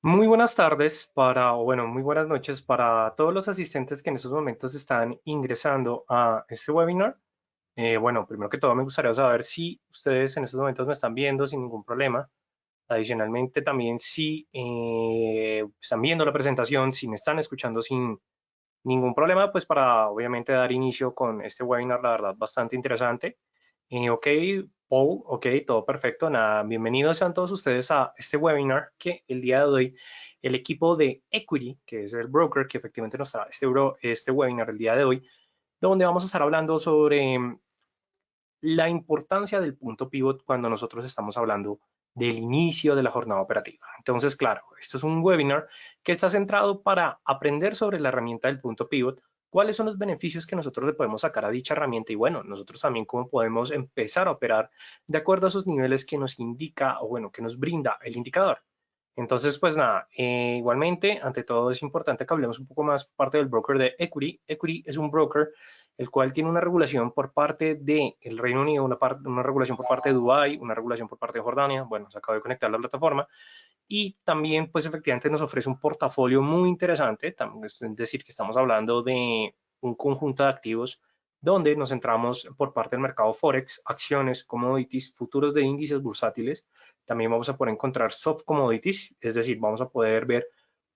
Muy buenas tardes o bueno, muy buenas noches para todos los asistentes que en estos momentos están ingresando a este webinar. Bueno, primero que todo me gustaría saber si ustedes en estos momentos me están viendo sin ningún problema. Adicionalmente, también si están viendo la presentación, si me están escuchando sin ningún problema, pues para obviamente dar inicio con este webinar, la verdad, bastante interesante. Ok, Paul, ok, todo perfecto. Nada, bienvenidos sean todos ustedes a este webinar que el día de hoy el equipo de Equity, que es el broker que efectivamente nos trae este webinar el día de hoy, donde vamos a estar hablando sobre la importancia del punto pivot cuando nosotros estamos hablando del inicio de la jornada operativa. Entonces, claro, esto es un webinar que está centrado para aprender sobre la herramienta del punto pivot, cuáles son los beneficios que nosotros le podemos sacar a dicha herramienta y bueno, nosotros también cómo podemos empezar a operar de acuerdo a esos niveles que nos indica o bueno, que nos brinda el indicador. Entonces, pues nada, igualmente, ante todo es importante que hablemos un poco más parte del broker de Equity. Equity es un broker el cual tiene una regulación por parte del Reino Unido, una regulación por parte de Dubái, una regulación por parte de Jordania. Bueno, se acaba de conectar la plataforma y también, pues efectivamente nos ofrece un portafolio muy interesante, es decir, que estamos hablando de un conjunto de activos donde nos centramos por parte del mercado Forex, acciones, commodities, futuros de índices bursátiles. También vamos a poder encontrar soft commodities, es decir, vamos a poder ver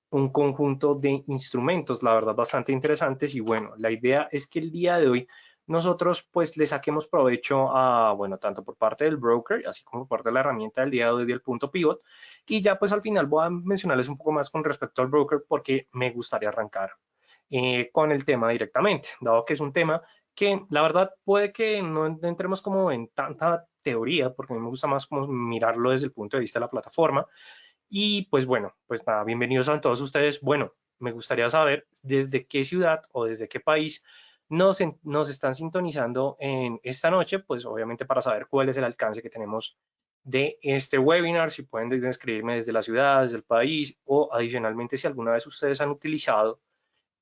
un conjunto de instrumentos, la verdad, bastante interesantes. Y bueno, la idea es que el día de hoy nosotros pues le saquemos provecho a, bueno, tanto por parte del broker, así como por parte de la herramienta del día de hoy del punto pivot. Y ya pues al final voy a mencionarles un poco más con respecto al broker porque me gustaría arrancar con el tema directamente, dado que es un tema que la verdad puede que no entremos como en tanta teoría, porque a mí me gusta más como mirarlo desde el punto de vista de la plataforma. Y pues bueno, pues nada, bienvenidos a todos ustedes. Bueno, me gustaría saber desde qué ciudad o desde qué país nos están sintonizando en esta noche, pues obviamente para saber cuál es el alcance que tenemos de este webinar, si pueden escribirme desde la ciudad, desde el país o adicionalmente si alguna vez ustedes han utilizado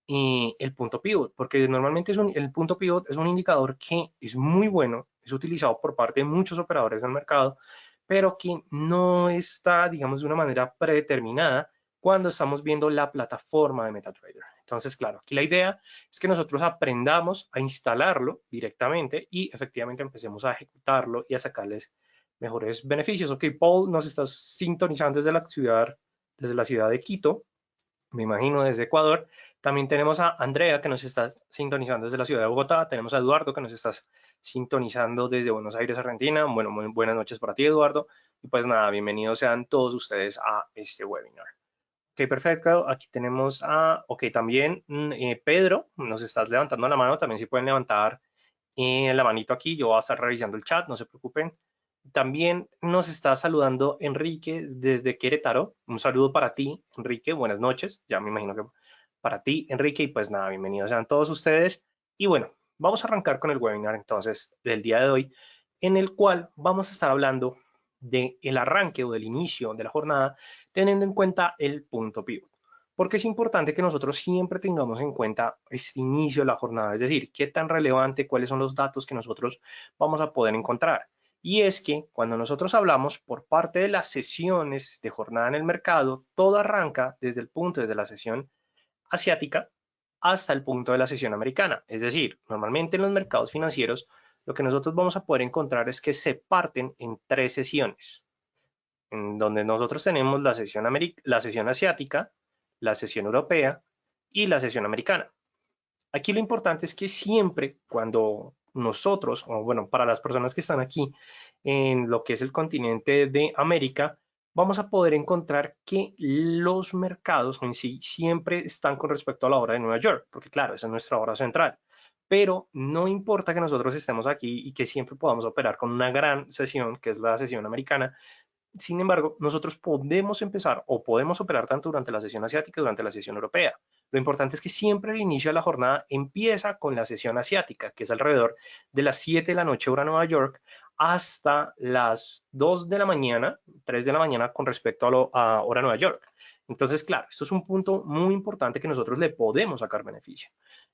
el punto pivot, porque normalmente el punto pivot es un indicador que es muy bueno, es utilizado por parte de muchos operadores del mercado, pero que no está, digamos, de una manera predeterminada cuando estamos viendo la plataforma de MetaTrader. Entonces, claro, aquí la idea es que nosotros aprendamos a instalarlo directamente y efectivamente empecemos a ejecutarlo y a sacarles mejores beneficios. Ok, Paul nos está sintonizando desde la ciudad de Quito, me imagino desde Ecuador. También tenemos a Andrea que nos está sintonizando desde la ciudad de Bogotá. Tenemos a Eduardo que nos está sintonizando desde Buenos Aires, Argentina. Bueno, muy buenas noches para ti, Eduardo. Y pues nada, bienvenidos sean todos ustedes a este webinar. Ok, perfecto. Aquí tenemos ok, también Pedro, nos estás levantando la mano. También si pueden levantar la manito aquí, yo voy a estar revisando el chat, no se preocupen. También nos está saludando Enrique desde Querétaro. Un saludo para ti, Enrique. Buenas noches. Ya me imagino que para ti, Enrique. Y pues nada, bienvenidos sean todos ustedes. Y bueno, vamos a arrancar con el webinar entonces del día de hoy, en el cual vamos a estar hablando del arranque o del inicio de la jornada, teniendo en cuenta el punto pivot. Porque es importante que nosotros siempre tengamos en cuenta este inicio de la jornada, es decir, qué tan relevante, cuáles son los datos que nosotros vamos a poder encontrar. Y es que cuando nosotros hablamos por parte de las sesiones de jornada en el mercado, todo arranca desde la sesión asiática hasta el punto de la sesión americana. Es decir, normalmente en los mercados financieros lo que nosotros vamos a poder encontrar es que se parten en tres sesiones, en donde nosotros tenemos la sesión asiática, la sesión europea y la sesión americana. Aquí lo importante es que siempre cuando nosotros, o bueno, para las personas que están aquí en lo que es el continente de América, vamos a poder encontrar que los mercados en sí siempre están con respecto a la hora de Nueva York, porque claro, esa es nuestra hora central. Pero no importa que nosotros estemos aquí y que siempre podamos operar con una gran sesión, que es la sesión americana. Sin embargo, nosotros podemos empezar o podemos operar tanto durante la sesión asiática como durante la sesión europea. Lo importante es que siempre el inicio de la jornada empieza con la sesión asiática, que es alrededor de las 7 de la noche hora Nueva York hasta las 2 de la mañana, 3 de la mañana con respecto a hora Nueva York. Entonces, claro, esto es un punto muy importante que nosotros le podemos sacar beneficio.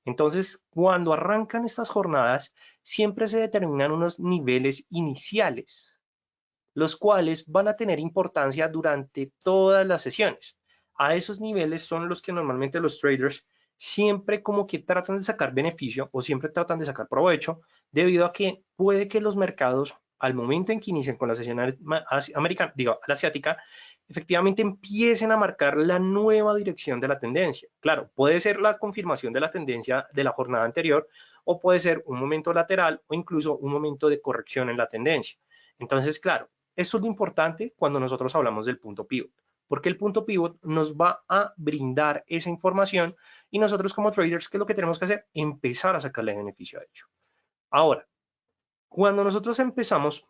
Entonces, cuando arrancan estas jornadas, siempre se determinan unos niveles iniciales los cuales van a tener importancia durante todas las sesiones. a esos niveles son los que normalmente los traders siempre como que tratan de sacar beneficio o siempre tratan de sacar provecho, debido a que puede que los mercados, al momento en que inician con la sesión americana, digo, la asiática, efectivamente empiecen a marcar la nueva dirección de la tendencia. Claro, puede ser la confirmación de la tendencia de la jornada anterior o puede ser un momento lateral o incluso un momento de corrección en la tendencia. Entonces, claro, eso es lo importante cuando nosotros hablamos del punto pivot, porque el punto pivot nos va a brindar esa información y nosotros como traders, ¿qué es lo que tenemos que hacer? Empezar a sacarle beneficio a ello. Ahora, cuando nosotros empezamos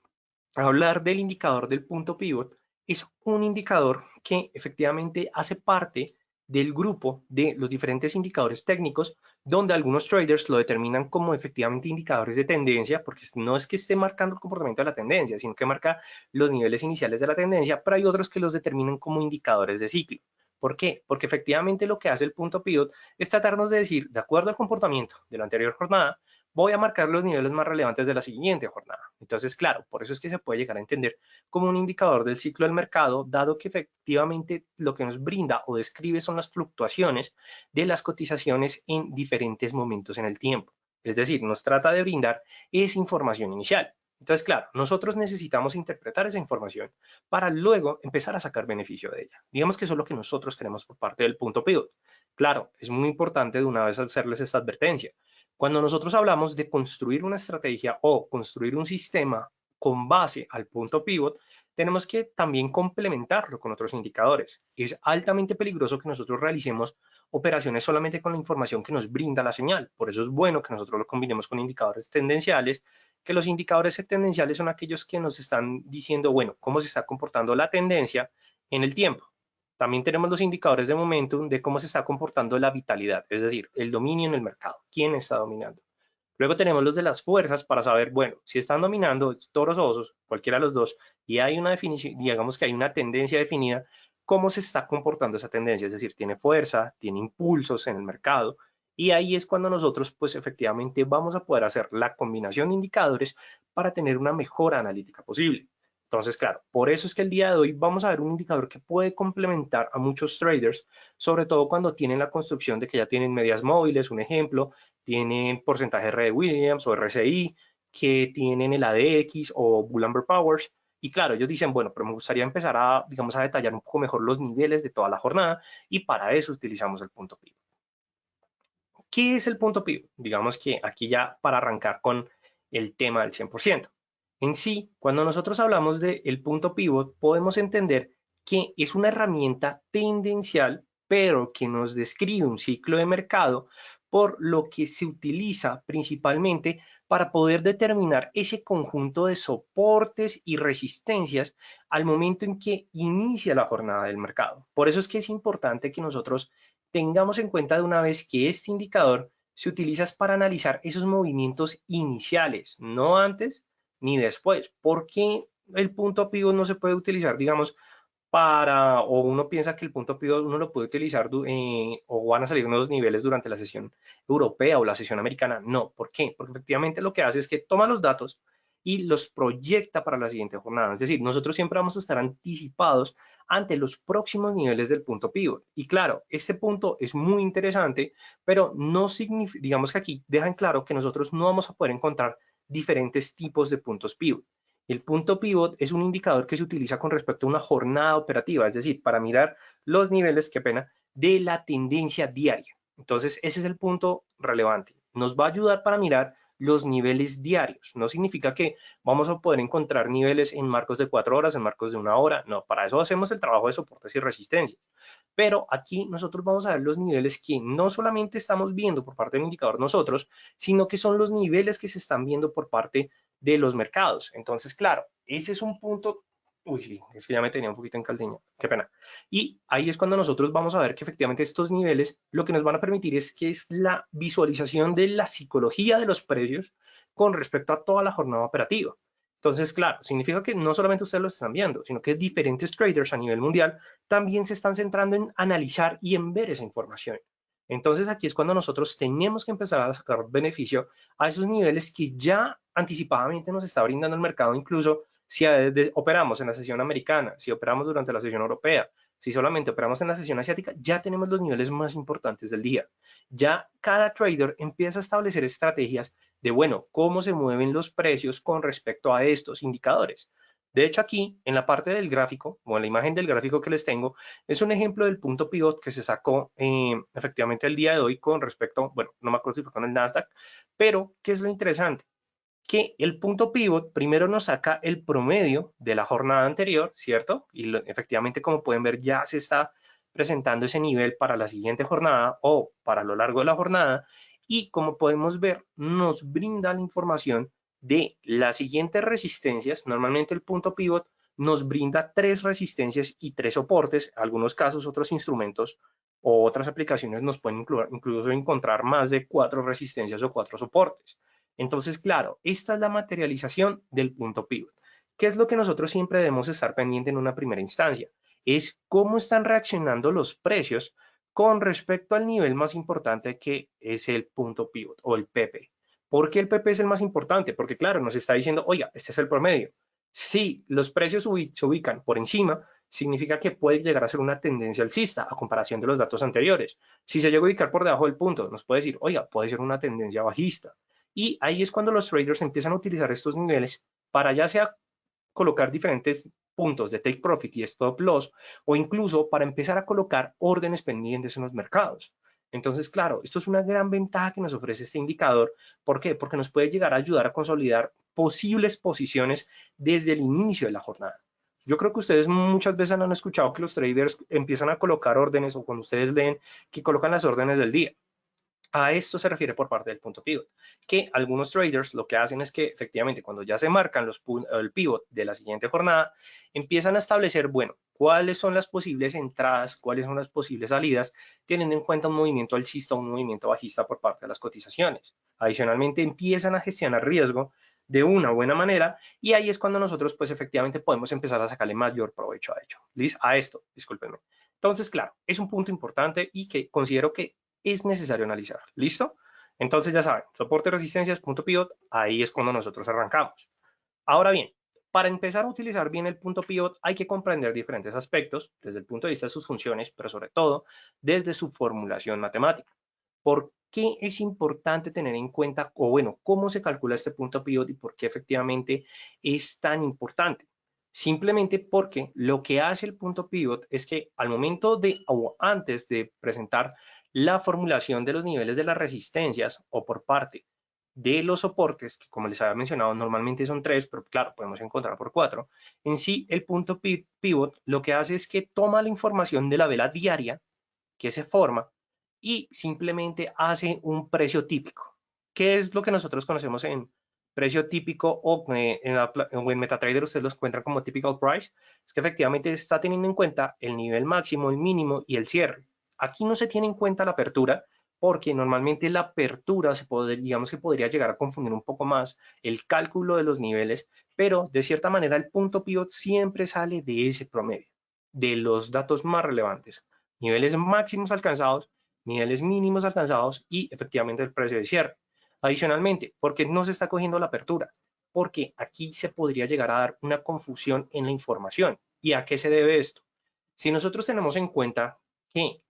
a hablar del indicador del punto pivot, es un indicador que efectivamente hace parte del grupo de los diferentes indicadores técnicos, donde algunos traders lo determinan como efectivamente indicadores de tendencia, porque no es que esté marcando el comportamiento de la tendencia, sino que marca los niveles iniciales de la tendencia, pero hay otros que los determinan como indicadores de ciclo. ¿Por qué? Porque efectivamente lo que hace el punto pivot es tratarnos de decir, de acuerdo al comportamiento de la anterior jornada, voy a marcar los niveles más relevantes de la siguiente jornada. Entonces, claro, por eso es que se puede llegar a entender como un indicador del ciclo del mercado, dado que efectivamente lo que nos brinda o describe son las fluctuaciones de las cotizaciones en diferentes momentos en el tiempo. Es decir, nos trata de brindar esa información inicial. Entonces, claro, nosotros necesitamos interpretar esa información para luego empezar a sacar beneficio de ella. Digamos que eso es lo que nosotros queremos por parte del punto pivot. Claro, es muy importante de una vez hacerles esta advertencia. Cuando nosotros hablamos de construir una estrategia o construir un sistema con base al punto pivot, tenemos que también complementarlo con otros indicadores. Es altamente peligroso que nosotros realicemos operaciones solamente con la información que nos brinda la señal. Por eso es bueno que nosotros lo combinemos con indicadores tendenciales, que los indicadores tendenciales son aquellos que nos están diciendo, bueno, cómo se está comportando la tendencia en el tiempo. También tenemos los indicadores de momentum de cómo se está comportando la vitalidad, es decir, el dominio en el mercado, quién está dominando. Luego tenemos los de las fuerzas para saber, bueno, si están dominando toros o osos, cualquiera de los dos, y hay una definición, digamos que hay una tendencia definida, cómo se está comportando esa tendencia, es decir, tiene fuerza, tiene impulsos en el mercado, y ahí es cuando nosotros, pues efectivamente, vamos a poder hacer la combinación de indicadores para tener una mejor analítica posible. Entonces, claro, por eso es que el día de hoy vamos a ver un indicador que puede complementar a muchos traders, sobre todo cuando tienen la construcción de que ya tienen medias móviles, un ejemplo, tienen porcentaje R de Williams o RSI, que tienen el ADX o Bull Amber Powers. Y claro, ellos dicen, bueno, pero me gustaría empezar a, digamos, a detallar un poco mejor los niveles de toda la jornada y para eso utilizamos el punto pivot. ¿Qué es el punto pivot? Digamos que aquí ya para arrancar con el tema del 100%. En sí, cuando nosotros hablamos del punto pivot, podemos entender que es una herramienta tendencial, pero que nos describe un ciclo de mercado, por lo que se utiliza principalmente para poder determinar ese conjunto de soportes y resistencias al momento en que inicia la jornada del mercado. Por eso es que es importante que nosotros tengamos en cuenta de una vez que este indicador se utiliza para analizar esos movimientos iniciales, no antes ni después. ¿Por qué el punto pivot no se puede utilizar, digamos, o uno piensa que el punto pivot uno lo puede utilizar o van a salir nuevos niveles durante la sesión europea o la sesión americana? No, ¿por qué? Porque efectivamente lo que hace es que toma los datos y los proyecta para la siguiente jornada. Es decir, nosotros siempre vamos a estar anticipados ante los próximos niveles del punto pivot. Y claro, este punto es muy interesante, pero no significa, digamos que aquí dejan claro que nosotros no vamos a poder encontrar diferentes tipos de puntos pivot. El punto pivot es un indicador que se utiliza con respecto a una jornada operativa, es decir, para mirar los niveles, qué pena, de la tendencia diaria. Entonces, ese es el punto relevante. Nos va a ayudar para mirar los niveles diarios. No significa que vamos a poder encontrar niveles en marcos de 4 horas, en marcos de 1 hora. No, para eso hacemos el trabajo de soportes y resistencias. Pero aquí nosotros vamos a ver los niveles que no solamente estamos viendo por parte del indicador nosotros, sino que son los niveles que se están viendo por parte de los mercados. Entonces, claro, ese es un punto. Uy, sí, es que ya me tenía un poquito en caldeña, qué pena. Y ahí es cuando nosotros vamos a ver que efectivamente estos niveles lo que nos van a permitir es que es la visualización de la psicología de los precios con respecto a toda la jornada operativa. Entonces, claro, significa que no solamente ustedes lo están viendo, sino que diferentes traders a nivel mundial también se están centrando en analizar y en ver esa información. Entonces, aquí es cuando nosotros tenemos que empezar a sacar beneficio a esos niveles que ya anticipadamente nos está brindando el mercado, incluso si operamos en la sesión americana, si operamos durante la sesión europea, si solamente operamos en la sesión asiática, ya tenemos los niveles más importantes del día. Ya cada trader empieza a establecer estrategias de, bueno, cómo se mueven los precios con respecto a estos indicadores. De hecho, aquí en la parte del gráfico, o en la imagen del gráfico que les tengo, es un ejemplo del punto pivot que se sacó efectivamente el día de hoy con respecto, bueno, no me acuerdo si fue con el Nasdaq, pero ¿qué es lo interesante? Que el punto pivot primero nos saca el promedio de la jornada anterior, ¿cierto? Y efectivamente, como pueden ver, ya se está presentando ese nivel para la siguiente jornada o para lo largo de la jornada. Y como podemos ver, nos brinda la información de las siguientes resistencias. Normalmente el punto pivot nos brinda 3 resistencias y 3 soportes. En algunos casos, otros instrumentos o otras aplicaciones nos pueden incluso encontrar más de 4 resistencias o 4 soportes. Entonces, claro, esta es la materialización del punto pivot. ¿Qué es lo que nosotros siempre debemos estar pendiente en una primera instancia? Es cómo están reaccionando los precios con respecto al nivel más importante que es el punto pivot o el PP. ¿Por qué el PP es el más importante? Porque claro, nos está diciendo, oiga, este es el promedio. Si los precios se ubican por encima, significa que puede llegar a ser una tendencia alcista a comparación de los datos anteriores. Si se llega a ubicar por debajo del punto, nos puede decir, oiga, puede ser una tendencia bajista. Y ahí es cuando los traders empiezan a utilizar estos niveles para ya sea colocar diferentes puntos de take profit y stop loss, o incluso para empezar a colocar órdenes pendientes en los mercados. Entonces, claro, esto es una gran ventaja que nos ofrece este indicador. ¿Por qué? Porque nos puede llegar a ayudar a consolidar posibles posiciones desde el inicio de la jornada. Yo creo que ustedes muchas veces han escuchado que los traders empiezan a colocar órdenes o cuando ustedes ven que colocan las órdenes del día. A esto se refiere por parte del punto pivot, que algunos traders lo que hacen es que efectivamente cuando ya se marcan el pivot de la siguiente jornada, empiezan a establecer, bueno, cuáles son las posibles entradas, cuáles son las posibles salidas, teniendo en cuenta un movimiento alcista o un movimiento bajista por parte de las cotizaciones. Adicionalmente empiezan a gestionar riesgo de una buena manera y ahí es cuando nosotros pues efectivamente podemos empezar a sacarle mayor provecho a esto, discúlpenme. Entonces, claro, es un punto importante y que considero que es necesario analizar. ¿Listo? Entonces ya saben, soporte, resistencias, punto pivot, ahí es cuando nosotros arrancamos. Ahora bien, para empezar a utilizar bien el punto pivot hay que comprender diferentes aspectos desde el punto de vista de sus funciones, pero sobre todo desde su formulación matemática. ¿Por qué es importante tener en cuenta, o bueno, cómo se calcula este punto pivot y por qué efectivamente es tan importante? Simplemente porque lo que hace el punto pivot es que al momento de o antes de presentar la formulación de los niveles de las resistencias o por parte de los soportes, que como les había mencionado, normalmente son 3, pero claro, podemos encontrar por 4. En sí, el punto pivot lo que hace es que toma la información de la vela diaria que se forma y simplemente hace un precio típico. ¿Qué es lo que nosotros conocemos en precio típico o en MetaTrader ustedes los encuentran como typical price? Es que efectivamente está teniendo en cuenta el nivel máximo, el mínimo y el cierre. Aquí no se tiene en cuenta la apertura porque normalmente la apertura digamos que podría llegar a confundir un poco más el cálculo de los niveles, pero de cierta manera el punto pivot siempre sale de ese promedio, de los datos más relevantes, niveles máximos alcanzados, niveles mínimos alcanzados y efectivamente el precio de cierre. Adicionalmente, ¿por qué no se está cogiendo la apertura? Porque aquí se podría llegar a dar una confusión en la información. ¿Y a qué se debe esto? Si nosotros tenemos en cuenta que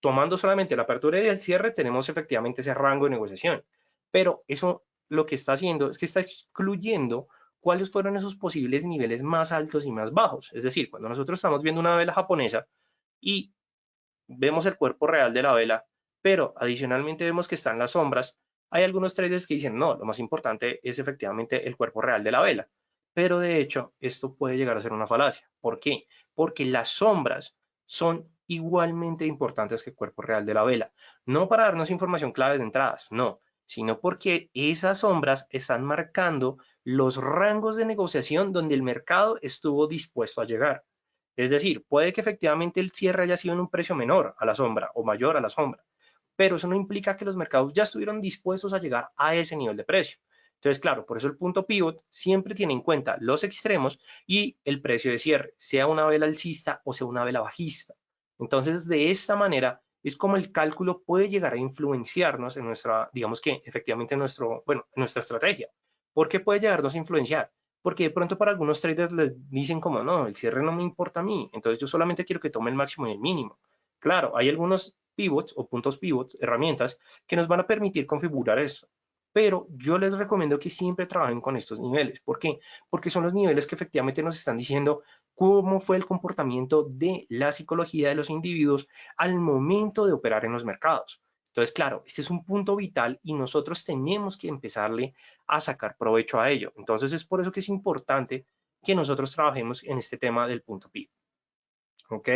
tomando solamente la apertura y el cierre, tenemos efectivamente ese rango de negociación. Pero eso lo que está haciendo es que está excluyendo cuáles fueron esos posibles niveles más altos y más bajos. Es decir, cuando nosotros estamos viendo una vela japonesa y vemos el cuerpo real de la vela, pero adicionalmente vemos que están las sombras, hay algunos traders que dicen, no, lo más importante es efectivamente el cuerpo real de la vela. Pero de hecho, esto puede llegar a ser una falacia. ¿Por qué? Porque las sombras son igualmente importantes que el cuerpo real de la vela. No para darnos información clave de entradas, no, sino porque esas sombras están marcando los rangos de negociación donde el mercado estuvo dispuesto a llegar. Es decir, puede que efectivamente el cierre haya sido en un precio menor a la sombra o mayor a la sombra, pero eso no implica que los mercados ya estuvieron dispuestos a llegar a ese nivel de precio. Entonces, claro, por eso el punto pivot siempre tiene en cuenta los extremos y el precio de cierre, sea una vela alcista o sea una vela bajista. Entonces, de esta manera es como el cálculo puede llegar a influenciarnos en nuestra, digamos que efectivamente en nuestra estrategia. ¿Por qué puede llegarnos a influenciar? porque de pronto para algunos traders les dicen como, no, el cierre no me importa a mí, entonces yo solamente quiero que tome el máximo y el mínimo. Claro, hay algunos pivots o puntos pivots, herramientas, que nos van a permitir configurar eso. Pero yo les recomiendo que siempre trabajen con estos niveles. ¿Por qué? Porque son los niveles que efectivamente nos están diciendo cómo fue el comportamiento de la psicología de los individuos al momento de operar en los mercados. Entonces, claro, este es un punto vital y nosotros tenemos que empezarle a sacar provecho a ello. Entonces, es por eso que es importante que nosotros trabajemos en este tema del punto PIB. ¿Ok?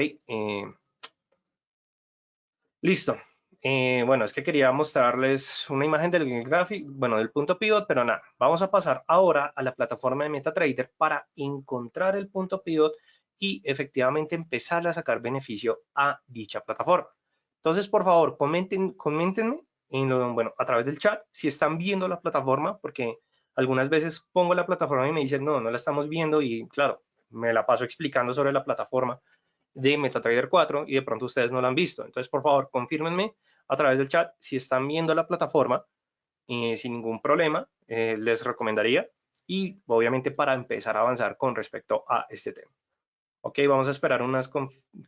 Listo. Bueno, es que quería mostrarles una imagen del gráfico, bueno, del punto pivot, pero nada, vamos a pasar ahora a la plataforma de MetaTrader para encontrar el punto pivot y efectivamente empezar a sacar beneficio a dicha plataforma. Entonces, por favor, coméntenme bueno, a través del chat si están viendo la plataforma, porque algunas veces pongo la plataforma y me dicen, no, no la estamos viendo y claro, me la paso explicando sobre la plataforma de MetaTrader 4 y de pronto ustedes no la han visto. Entonces, por favor, confírmenme a través del chat si están viendo la plataforma sin ningún problema, les recomendaría y obviamente para empezar a avanzar con respecto a este tema. Ok, vamos a esperar unas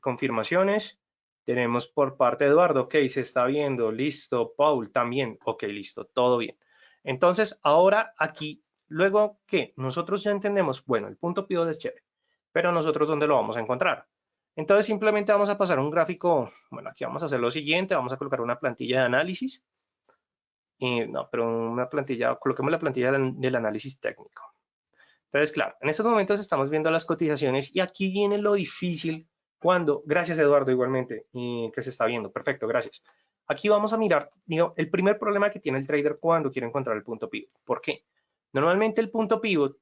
confirmaciones. Tenemos por parte de Eduardo, ok, se está viendo, listo, Paul también, ok, listo, todo bien. Entonces, ahora aquí, luego que nosotros ya entendemos, bueno, el punto pivot es chévere, pero nosotros ¿dónde lo vamos a encontrar? Entonces, simplemente vamos a pasar un gráfico, bueno, aquí vamos a hacer lo siguiente, vamos a colocar una plantilla de análisis, no, pero una plantilla, coloquemos la plantilla del análisis técnico. Entonces, claro, en estos momentos estamos viendo las cotizaciones y aquí viene lo difícil cuando, gracias Eduardo igualmente, que se está viendo, perfecto, gracias. Aquí vamos a mirar, digo, el primer problema que tiene el trader cuando quiere encontrar el punto pivot. ¿Por qué? Normalmente el punto pivot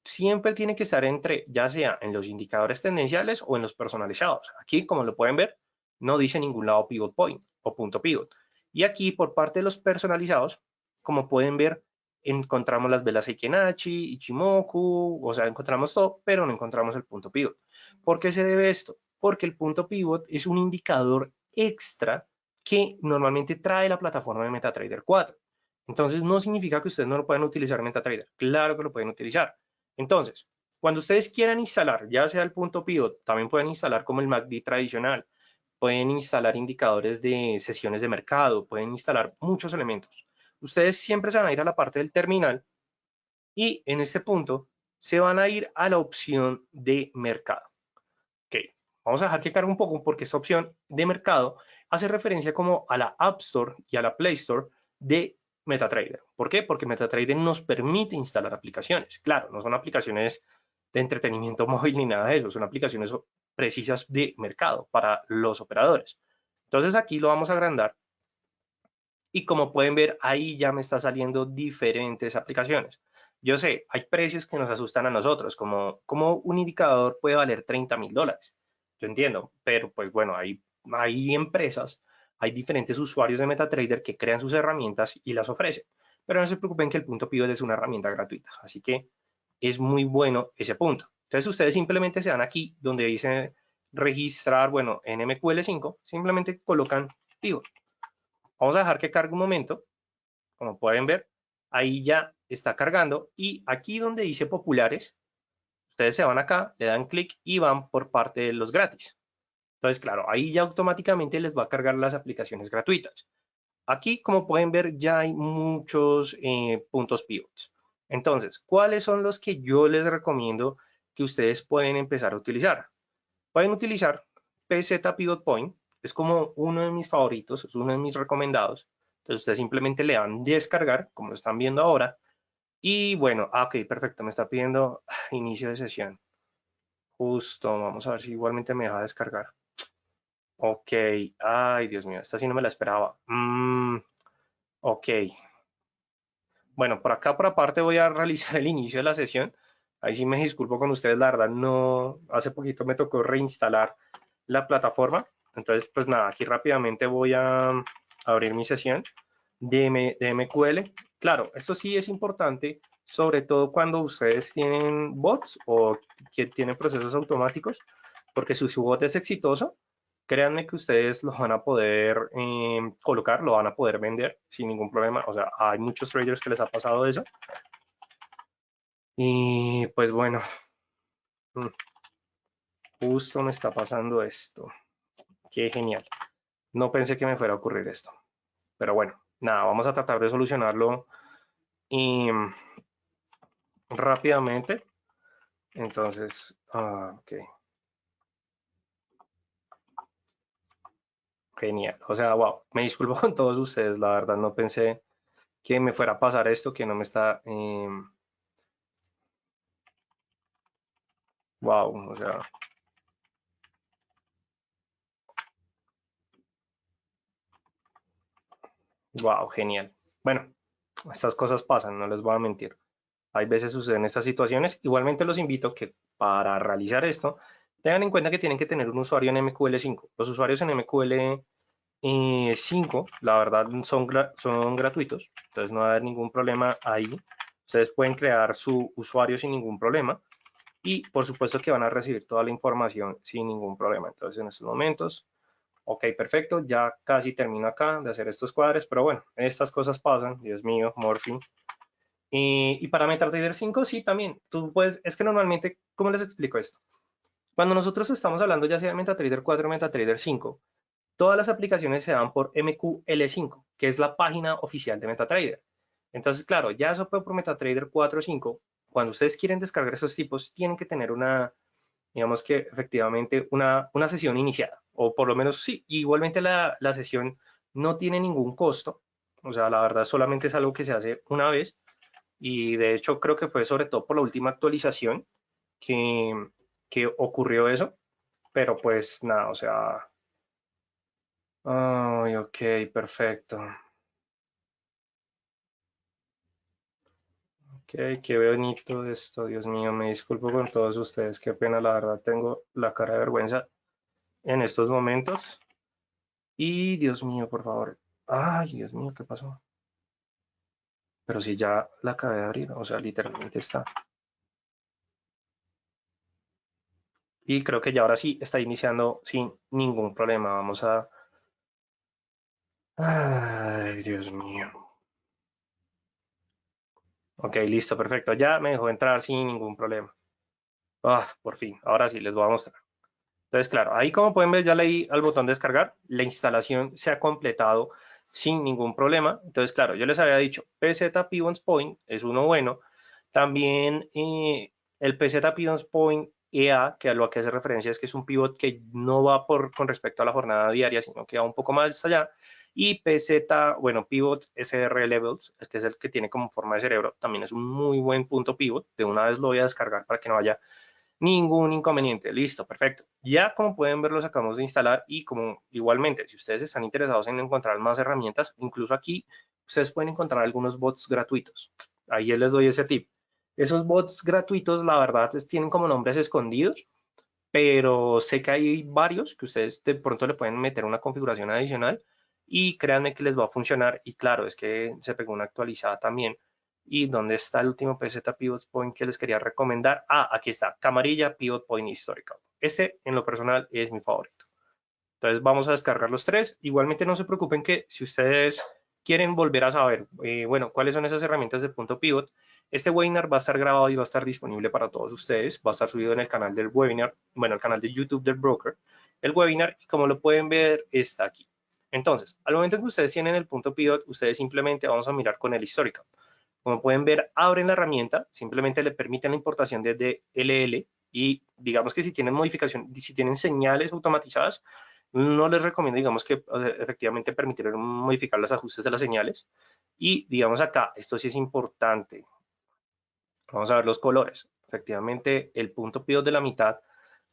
siempre tiene que estar entre, ya sea en los indicadores tendenciales o en los personalizados. Aquí, como lo pueden ver, no dice ningún lado pivot point o punto pivot. Y aquí, por parte de los personalizados, como pueden ver, encontramos las velas Eikenachi, Ichimoku, o sea, encontramos todo, pero no encontramos el punto pivot. ¿Por qué se debe esto? Porque el punto pivot es un indicador extra que normalmente trae la plataforma de MetaTrader 4. Entonces, no significa que ustedes no lo puedan utilizar en MetaTrader. Claro que lo pueden utilizar. Entonces, cuando ustedes quieran instalar, ya sea el punto pivot, también pueden instalar como el MACD tradicional, pueden instalar indicadores de sesiones de mercado, pueden instalar muchos elementos. Ustedes siempre se van a ir a la parte del terminal y en este punto se van a ir a la opción de mercado. Ok, vamos a dejar que cargue un poco porque esta opción de mercado hace referencia como a la App Store y a la Play Store de MetaTrader. ¿Por qué? Porque MetaTrader nos permite instalar aplicaciones. Claro, no son aplicaciones de entretenimiento móvil ni nada de eso, son aplicaciones precisas de mercado para los operadores. Entonces aquí lo vamos a agrandar y como pueden ver ahí ya me está saliendo diferentes aplicaciones. Yo sé, hay precios que nos asustan a nosotros, como un indicador puede valer $30,000. Yo entiendo, pero pues bueno, hay empresas, hay diferentes usuarios de MetaTrader que crean sus herramientas y las ofrecen. Pero no se preocupen que el punto pivot es una herramienta gratuita, así que es muy bueno ese punto. Entonces ustedes simplemente se dan aquí donde dice registrar, bueno, en MQL5, simplemente colocan pivot. Vamos a dejar que cargue un momento. Como pueden ver, ahí ya está cargando y aquí donde dice populares, ustedes se van acá, le dan clic y van por parte de los gratis. Entonces, claro, ahí ya automáticamente les va a cargar las aplicaciones gratuitas. Aquí, como pueden ver, ya hay muchos puntos pivots. Entonces, ¿cuáles son los que yo les recomiendo que ustedes pueden empezar a utilizar? Pueden utilizar PZ Pivot Point, es como uno de mis favoritos, es uno de mis recomendados. Entonces ustedes simplemente le dan descargar, como lo están viendo ahora. Y bueno, ok, perfecto, me está pidiendo inicio de sesión. Justo, vamos a ver si igualmente me deja descargar. Ok, ay Dios mío, esta sí no me la esperaba. Ok, bueno, por acá por aparte voy a realizar el inicio de la sesión. Ahí sí me disculpo con ustedes, la verdad no, hace poquito me tocó reinstalar la plataforma. Entonces, pues nada, aquí rápidamente voy a abrir mi sesión de MQL. Claro, esto sí es importante, sobre todo cuando ustedes tienen bots o que tienen procesos automáticos, porque si su bot es exitoso, créanme que ustedes lo van a poder colocar, lo van a poder vender sin ningún problema. O sea, hay muchos traders que les ha pasado eso. Y pues bueno, mm, justo me está pasando esto. Qué genial. No pensé que me fuera a ocurrir esto. Pero bueno, nada, vamos a tratar de solucionarlo y, rápidamente. Entonces, ok, genial. O sea, wow, me disculpo con todos ustedes, la verdad no pensé que me fuera a pasar esto, que no me está, wow, o sea, wow, genial. Bueno, estas cosas pasan, no les voy a mentir. Hay veces suceden estas situaciones. Igualmente los invito que para realizar esto, tengan en cuenta que tienen que tener un usuario en MQL5. Los usuarios en MQL5, la verdad, son gratuitos, entonces no va a haber ningún problema ahí. Ustedes pueden crear su usuario sin ningún problema y por supuesto que van a recibir toda la información sin ningún problema. Entonces en estos momentos, ok, perfecto, ya casi termino acá de hacer estos cuadros, pero bueno, estas cosas pasan, Dios mío, Morphin. Y para MetaTrader 5 sí, también, tú puedes, es que normalmente, ¿cómo les explico esto? Cuando nosotros estamos hablando ya sea de MetaTrader 4 o MetaTrader 5, todas las aplicaciones se dan por MQL5, que es la página oficial de MetaTrader. Entonces, claro, ya eso fue por MetaTrader 4 o 5. Cuando ustedes quieren descargar esos tipos, tienen que tener una, digamos que efectivamente, una sesión iniciada. O por lo menos sí, igualmente la sesión no tiene ningún costo. O sea, la verdad solamente es algo que se hace una vez. Y de hecho creo que fue sobre todo por la última actualización que, que ocurrió eso. Pero pues nada, o sea, ay, ok, perfecto. Ok, qué bonito esto, Dios mío, me disculpo con todos ustedes, qué pena, la verdad tengo la cara de vergüenza en estos momentos. Y Dios mío, por favor. Ay, Dios mío, ¿qué pasó? Pero si ya la acabé de abrir, o sea, literalmente está. Y creo que ya ahora sí está iniciando sin ningún problema. Vamos a... Ay, Dios mío. Ok, listo, perfecto. Ya me dejó entrar sin ningún problema. Por fin. Ahora sí, les voy a mostrar. Entonces, claro, ahí como pueden ver, ya le di al botón descargar. La instalación se ha completado sin ningún problema. Entonces, claro, yo les había dicho, PZ Pivot Point es uno bueno. También el PZ Pivot Point EA, que a lo que hace referencia es que es un pivot que no va con respecto a la jornada diaria, sino que va un poco más allá. Y PZ, bueno, Pivot SR Levels, es que es el que tiene como forma de cerebro, también es un muy buen punto pivot. De una vez lo voy a descargar para que no haya ningún inconveniente. Listo, perfecto. Ya como pueden ver, los acabamos de instalar y como igualmente, si ustedes están interesados en encontrar más herramientas, incluso aquí ustedes pueden encontrar algunos bots gratuitos. Ahí les doy ese tip. Esos bots gratuitos, la verdad, tienen como nombres escondidos, pero sé que hay varios que ustedes de pronto le pueden meter una configuración adicional y créanme que les va a funcionar. Y claro, es que se pegó una actualizada también. ¿Y dónde está el último PZ Pivot Point que les quería recomendar? Aquí está, Camarilla Pivot Point Historical. Este, en lo personal, es mi favorito. Entonces vamos a descargar los tres. Igualmente no se preocupen que si ustedes quieren volver a saber, bueno, cuáles son esas herramientas de punto pivot, este webinar va a estar grabado y va a estar disponible para todos ustedes. Va a estar subido en el canal del webinar, bueno, el canal de YouTube del broker, el webinar, y como lo pueden ver, está aquí. Entonces, al momento en que ustedes tienen el punto pivot, ustedes simplemente vamos a mirar con el histórico. Como pueden ver, abren la herramienta, simplemente le permiten la importación desde LL y digamos que si tienen modificación, si tienen señales automatizadas, no les recomiendo, digamos que efectivamente permitir modificar los ajustes de las señales. Y digamos acá, esto sí es importante. Vamos a ver los colores. Efectivamente, el punto pivot de la mitad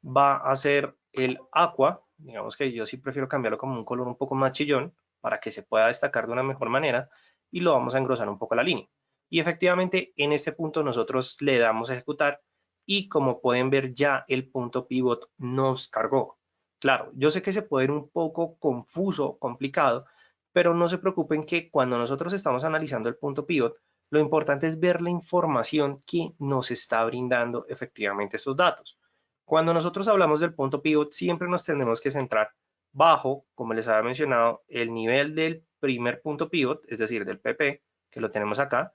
va a ser el aqua. Digamos que yo sí prefiero cambiarlo como un color un poco más chillón para que se pueda destacar de una mejor manera y lo vamos a engrosar un poco la línea. Y efectivamente en este punto nosotros le damos a ejecutar y como pueden ver ya el punto pivot nos cargó. Claro, yo sé que se puede ver un poco confuso, complicado, pero no se preocupen que cuando nosotros estamos analizando el punto pivot, lo importante es ver la información que nos está brindando efectivamente estos datos. Cuando nosotros hablamos del punto pivot, siempre nos tenemos que centrar bajo, como les había mencionado, el nivel del primer punto pivot, es decir, del PP, que lo tenemos acá,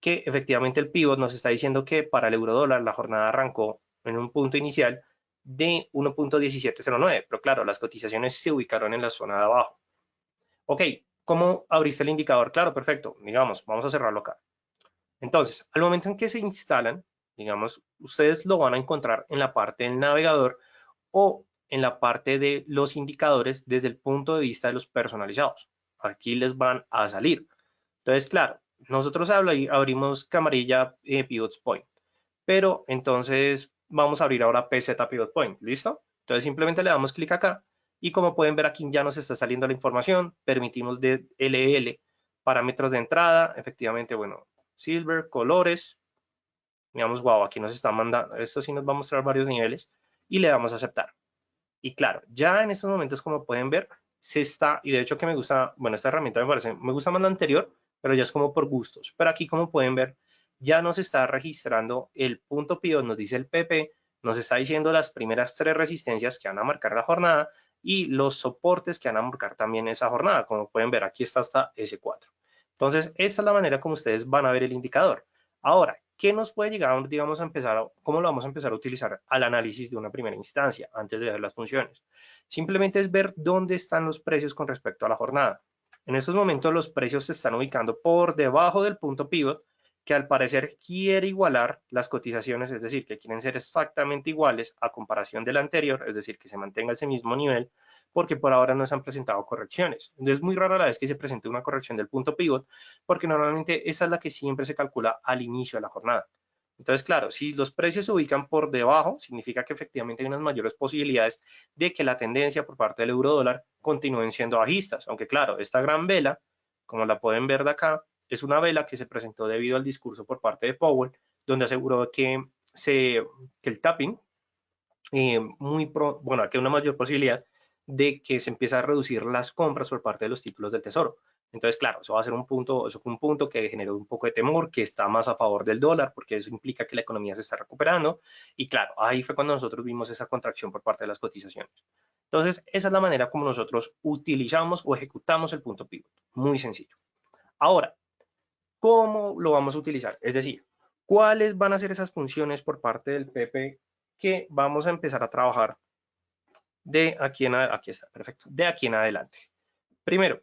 que efectivamente el pivot nos está diciendo que para el euro dólar la jornada arrancó en un punto inicial de 1.1709, pero claro, las cotizaciones se ubicaron en la zona de abajo. Ok, ¿cómo abriste el indicador? Claro, perfecto, digamos, vamos a cerrarlo acá. Entonces, al momento en que se instalan, digamos, ustedes lo van a encontrar en la parte del navegador o en la parte de los indicadores desde el punto de vista de los personalizados. Aquí les van a salir. Entonces, claro, nosotros abrimos camarilla Pivots Point, pero entonces vamos a abrir ahora PZ Pivot Point, ¿listo? Entonces simplemente le damos clic acá y como pueden ver aquí ya nos está saliendo la información, permitimos DLL, parámetros de entrada, efectivamente, bueno, silver, colores, digamos, wow, aquí nos está mandando, esto sí nos va a mostrar varios niveles y le damos a aceptar. Y claro, ya en estos momentos, como pueden ver, se está, y de hecho que me gusta, bueno, esta herramienta me parece, me gusta más la anterior, pero ya es como por gustos. Pero aquí, como pueden ver, ya nos está registrando el punto pivot, nos dice el PP, nos está diciendo las primeras 3 resistencias que van a marcar la jornada y los soportes que van a marcar también esa jornada. Como pueden ver, aquí está hasta S4. Entonces, esta es la manera como ustedes van a ver el indicador. Ahora, ¿qué nos puede llegar, digamos, a empezar, cómo lo vamos a empezar a utilizar al análisis de una primera instancia antes de ver las funciones? Simplemente es ver dónde están los precios con respecto a la jornada. En estos momentos los precios se están ubicando por debajo del punto pivot, que al parecer quiere igualar las cotizaciones, es decir, que quieren ser exactamente iguales a comparación del anterior, es decir, que se mantenga ese mismo nivel, porque por ahora no se han presentado correcciones. Entonces es muy rara la vez que se presente una corrección del punto pivot, porque normalmente esa es la que siempre se calcula al inicio de la jornada. Entonces, claro, si los precios se ubican por debajo, significa que efectivamente hay unas mayores posibilidades de que la tendencia por parte del euro dólar continúen siendo bajistas. Aunque claro, esta gran vela, como la pueden ver de acá, es una vela que se presentó debido al discurso por parte de Powell, donde aseguró que el tapping, bueno, que hay una mayor posibilidad de que se empiece a reducir las compras por parte de los títulos del tesoro. Entonces, claro, eso va a ser un punto, eso fue un punto que generó un poco de temor, que está más a favor del dólar, porque eso implica que la economía se está recuperando. Y claro, ahí fue cuando nosotros vimos esa contracción por parte de las cotizaciones. Entonces, esa es la manera como nosotros utilizamos o ejecutamos el punto pivot. Muy sencillo. Ahora, ¿cómo lo vamos a utilizar? Es decir, ¿cuáles van a ser esas funciones por parte del PP que vamos a empezar a trabajar de aquí en aquí está, perfecto, de aquí en adelante? Primero,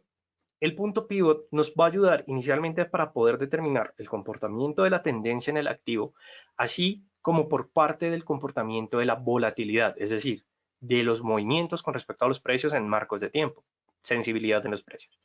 el punto pivot nos va a ayudar inicialmente para poder determinar el comportamiento de la tendencia en el activo, así como por parte del comportamiento de la volatilidad, es decir, de los movimientos con respecto a los precios en marcos de tiempo, sensibilidad en los precios.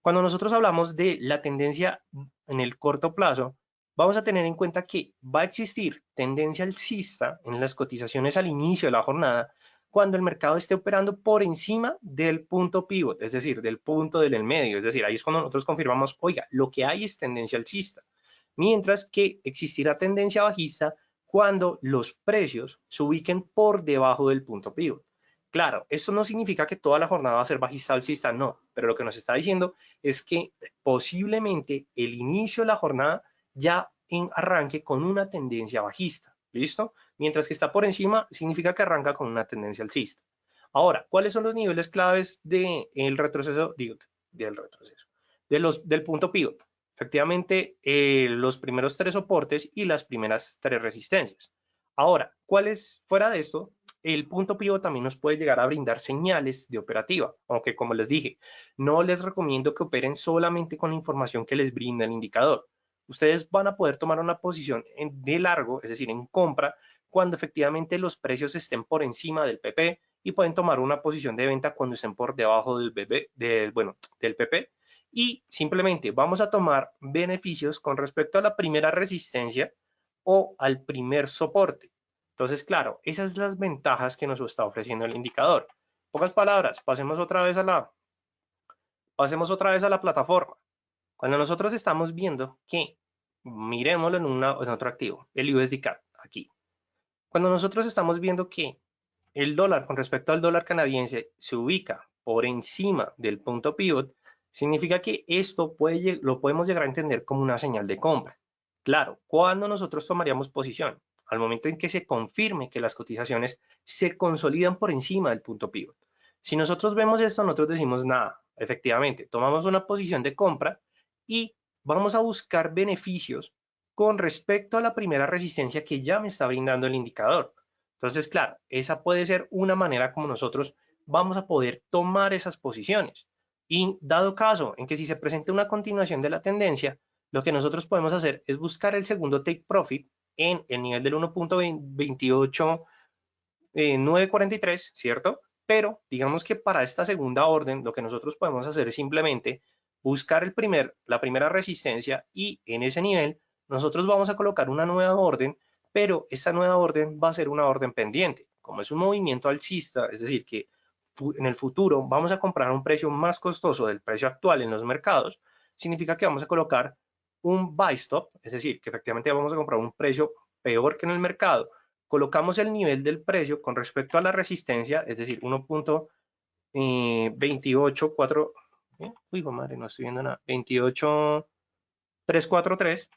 Cuando nosotros hablamos de la tendencia en el corto plazo, vamos a tener en cuenta que va a existir tendencia alcista en las cotizaciones al inicio de la jornada cuando el mercado esté operando por encima del punto pivot, es decir, del punto del medio. Es decir, ahí es cuando nosotros confirmamos, oiga, lo que hay es tendencia alcista. Mientras que existirá tendencia bajista cuando los precios se ubiquen por debajo del punto pivot. Claro, esto no significa que toda la jornada va a ser bajista o alcista, no, pero lo que nos está diciendo es que posiblemente el inicio de la jornada ya en arranque con una tendencia bajista, ¿listo? Mientras que está por encima, significa que arranca con una tendencia alcista. Ahora, ¿cuáles son los niveles claves del retroceso? Digo, del retroceso, del punto pivot. Efectivamente, los primeros 3 soportes y las primeras 3 resistencias. Ahora, ¿cuáles fuera de esto? El punto pivot también nos puede llegar a brindar señales de operativa, aunque como les dije, no les recomiendo que operen solamente con la información que les brinda el indicador. Ustedes van a poder tomar una posición de largo, es decir, en compra, cuando efectivamente los precios estén por encima del PP y pueden tomar una posición de venta cuando estén por debajo del PP y simplemente vamos a tomar beneficios con respecto a la primera resistencia o al primer soporte. Entonces, claro, esas son las ventajas que nos está ofreciendo el indicador. En pocas palabras, pasemos otra vez a la plataforma. Cuando nosotros estamos viendo que, miremoslo en otro activo, el USD-CAD, aquí. Cuando nosotros estamos viendo que el dólar con respecto al dólar canadiense se ubica por encima del punto pivot, significa que esto lo podemos llegar a entender como una señal de compra. Claro, ¿cuándo nosotros tomaríamos posición? Al momento en que se confirme que las cotizaciones se consolidan por encima del punto pivot. Si nosotros vemos esto, nosotros decimos nada, efectivamente, tomamos una posición de compra y vamos a buscar beneficios con respecto a la primera resistencia que ya me está brindando el indicador. Entonces, claro, esa puede ser una manera como nosotros vamos a poder tomar esas posiciones. Y dado caso en que si se presenta una continuación de la tendencia, lo que nosotros podemos hacer es buscar el segundo take profit en el nivel del 1.28943, ¿cierto? Pero digamos que para esta segunda orden, lo que nosotros podemos hacer es simplemente buscar la primera resistencia y en ese nivel nosotros vamos a colocar una nueva orden, pero esta nueva orden va a ser una orden pendiente. Como es un movimiento alcista, es decir, que en el futuro vamos a comprar a un precio más costoso del precio actual en los mercados, significa que vamos a colocar un buy stop, es decir, que efectivamente vamos a comprar un precio peor que en el mercado. Colocamos el nivel del precio con respecto a la resistencia, es decir, 1.284, uy, madre, no estoy viendo nada, 28343,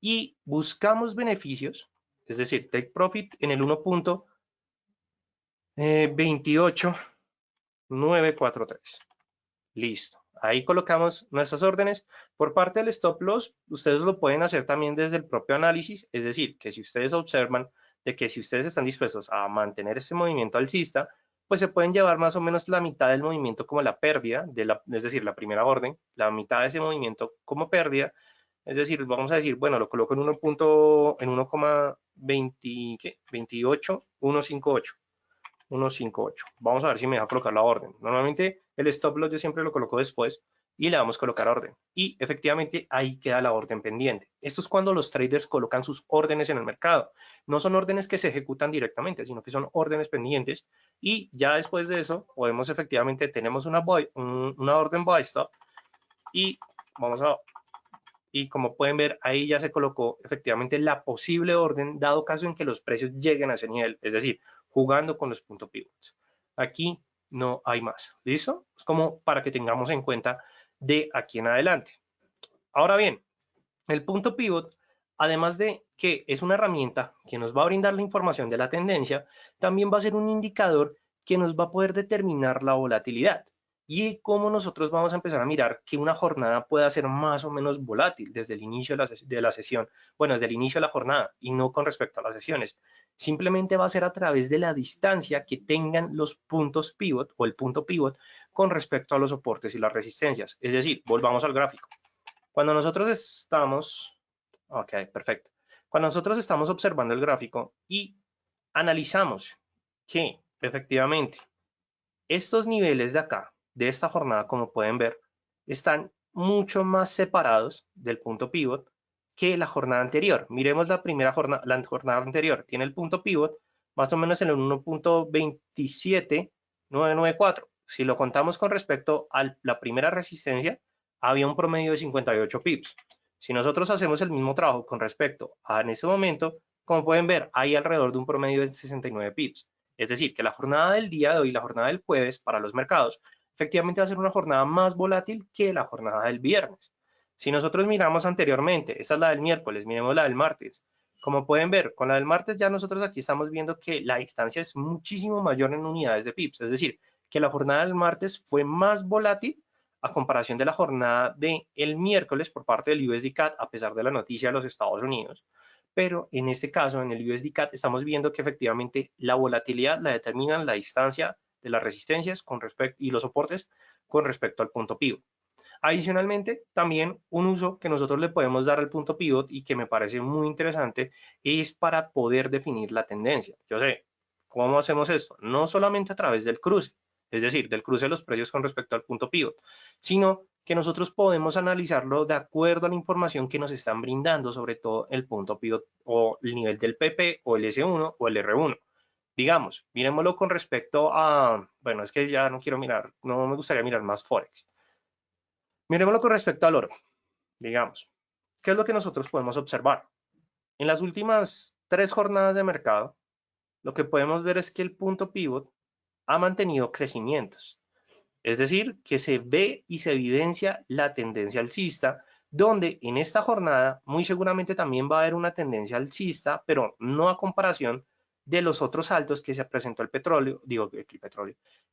y buscamos beneficios, es decir, take profit en el 1.28943. Listo. Ahí colocamos nuestras órdenes. Por parte del stop loss, ustedes lo pueden hacer también desde el propio análisis, es decir, que si ustedes observan de que si ustedes están dispuestos a mantener ese movimiento alcista, pues se pueden llevar más o menos la mitad del movimiento como la pérdida, es decir, la primera orden, la mitad de ese movimiento como pérdida, es decir, vamos a decir, bueno, lo coloco en 1.20, ¿qué? 28, 158. 158. Vamos a ver si me deja colocar la orden. Normalmente el stop loss yo siempre lo coloco después y le vamos a colocar orden. Y efectivamente ahí queda la orden pendiente. Esto es cuando los traders colocan sus órdenes en el mercado. No son órdenes que se ejecutan directamente, sino que son órdenes pendientes. Y ya después de eso podemos efectivamente, tenemos una orden buy stop y vamos a... Y como pueden ver, ahí ya se colocó efectivamente la posible orden, dado caso en que los precios lleguen a ese nivel, es decir, jugando con los puntos pivots. Aquí no hay más, ¿listo? Es como para que tengamos en cuenta de aquí en adelante. Ahora bien, el punto pivot, además de que es una herramienta que nos va a brindar la información de la tendencia, también va a ser un indicador que nos va a poder determinar la volatilidad y cómo nosotros vamos a empezar a mirar que una jornada pueda ser más o menos volátil desde el inicio de la sesión, bueno, desde el inicio de la jornada y no con respecto a las sesiones. Simplemente va a ser a través de la distancia que tengan los puntos pivot o el punto pivot con respecto a los soportes y las resistencias. Es decir, volvamos al gráfico. Cuando nosotros estamos, ok, perfecto. Cuando nosotros estamos observando el gráfico y analizamos que efectivamente estos niveles de acá, de esta jornada, como pueden ver, están mucho más separados del punto pivot que la jornada anterior. Miremos la jornada anterior, tiene el punto pivot más o menos en el 1.27994. Si lo contamos con respecto a la primera resistencia, había un promedio de 58 pips. Si nosotros hacemos el mismo trabajo con respecto a en ese momento, como pueden ver, hay alrededor de un promedio de 69 pips. Es decir, que la jornada del día de hoy, la jornada del jueves para los mercados, efectivamente va a ser una jornada más volátil que la jornada del viernes. Si nosotros miramos anteriormente, esta es la del miércoles, miremos la del martes. Como pueden ver, con la del martes ya nosotros aquí estamos viendo que la distancia es muchísimo mayor en unidades de pips, es decir, que la jornada del martes fue más volátil a comparación de la jornada del miércoles por parte del USD-CAD, a pesar de la noticia de los Estados Unidos. Pero en este caso, en el USD-CAD, estamos viendo que efectivamente la volatilidad la determinan la distancia de las resistencias y los soportes con respecto al punto pivot. Adicionalmente, también un uso que nosotros le podemos dar al punto pivot y que me parece muy interesante es para poder definir la tendencia. Yo sé, ¿cómo hacemos esto? No solamente a través del cruce, es decir, del cruce de los precios con respecto al punto pivot, sino que nosotros podemos analizarlo de acuerdo a la información que nos están brindando, sobre todo el punto pivot o el nivel del PP o el S1 o el R1. Digamos, miremoslo con respecto a, bueno, es que ya no quiero mirar, no me gustaría mirar más Forex. Miremoslo con respecto al oro, digamos. ¿Qué es lo que nosotros podemos observar? En las últimas 3 jornadas de mercado, lo que podemos ver es que el punto pivot ha mantenido crecimientos. Es decir, que se ve y se evidencia la tendencia alcista, donde en esta jornada muy seguramente también va a haber una tendencia alcista, pero no a comparación de los otros altos que se presentó el petróleo,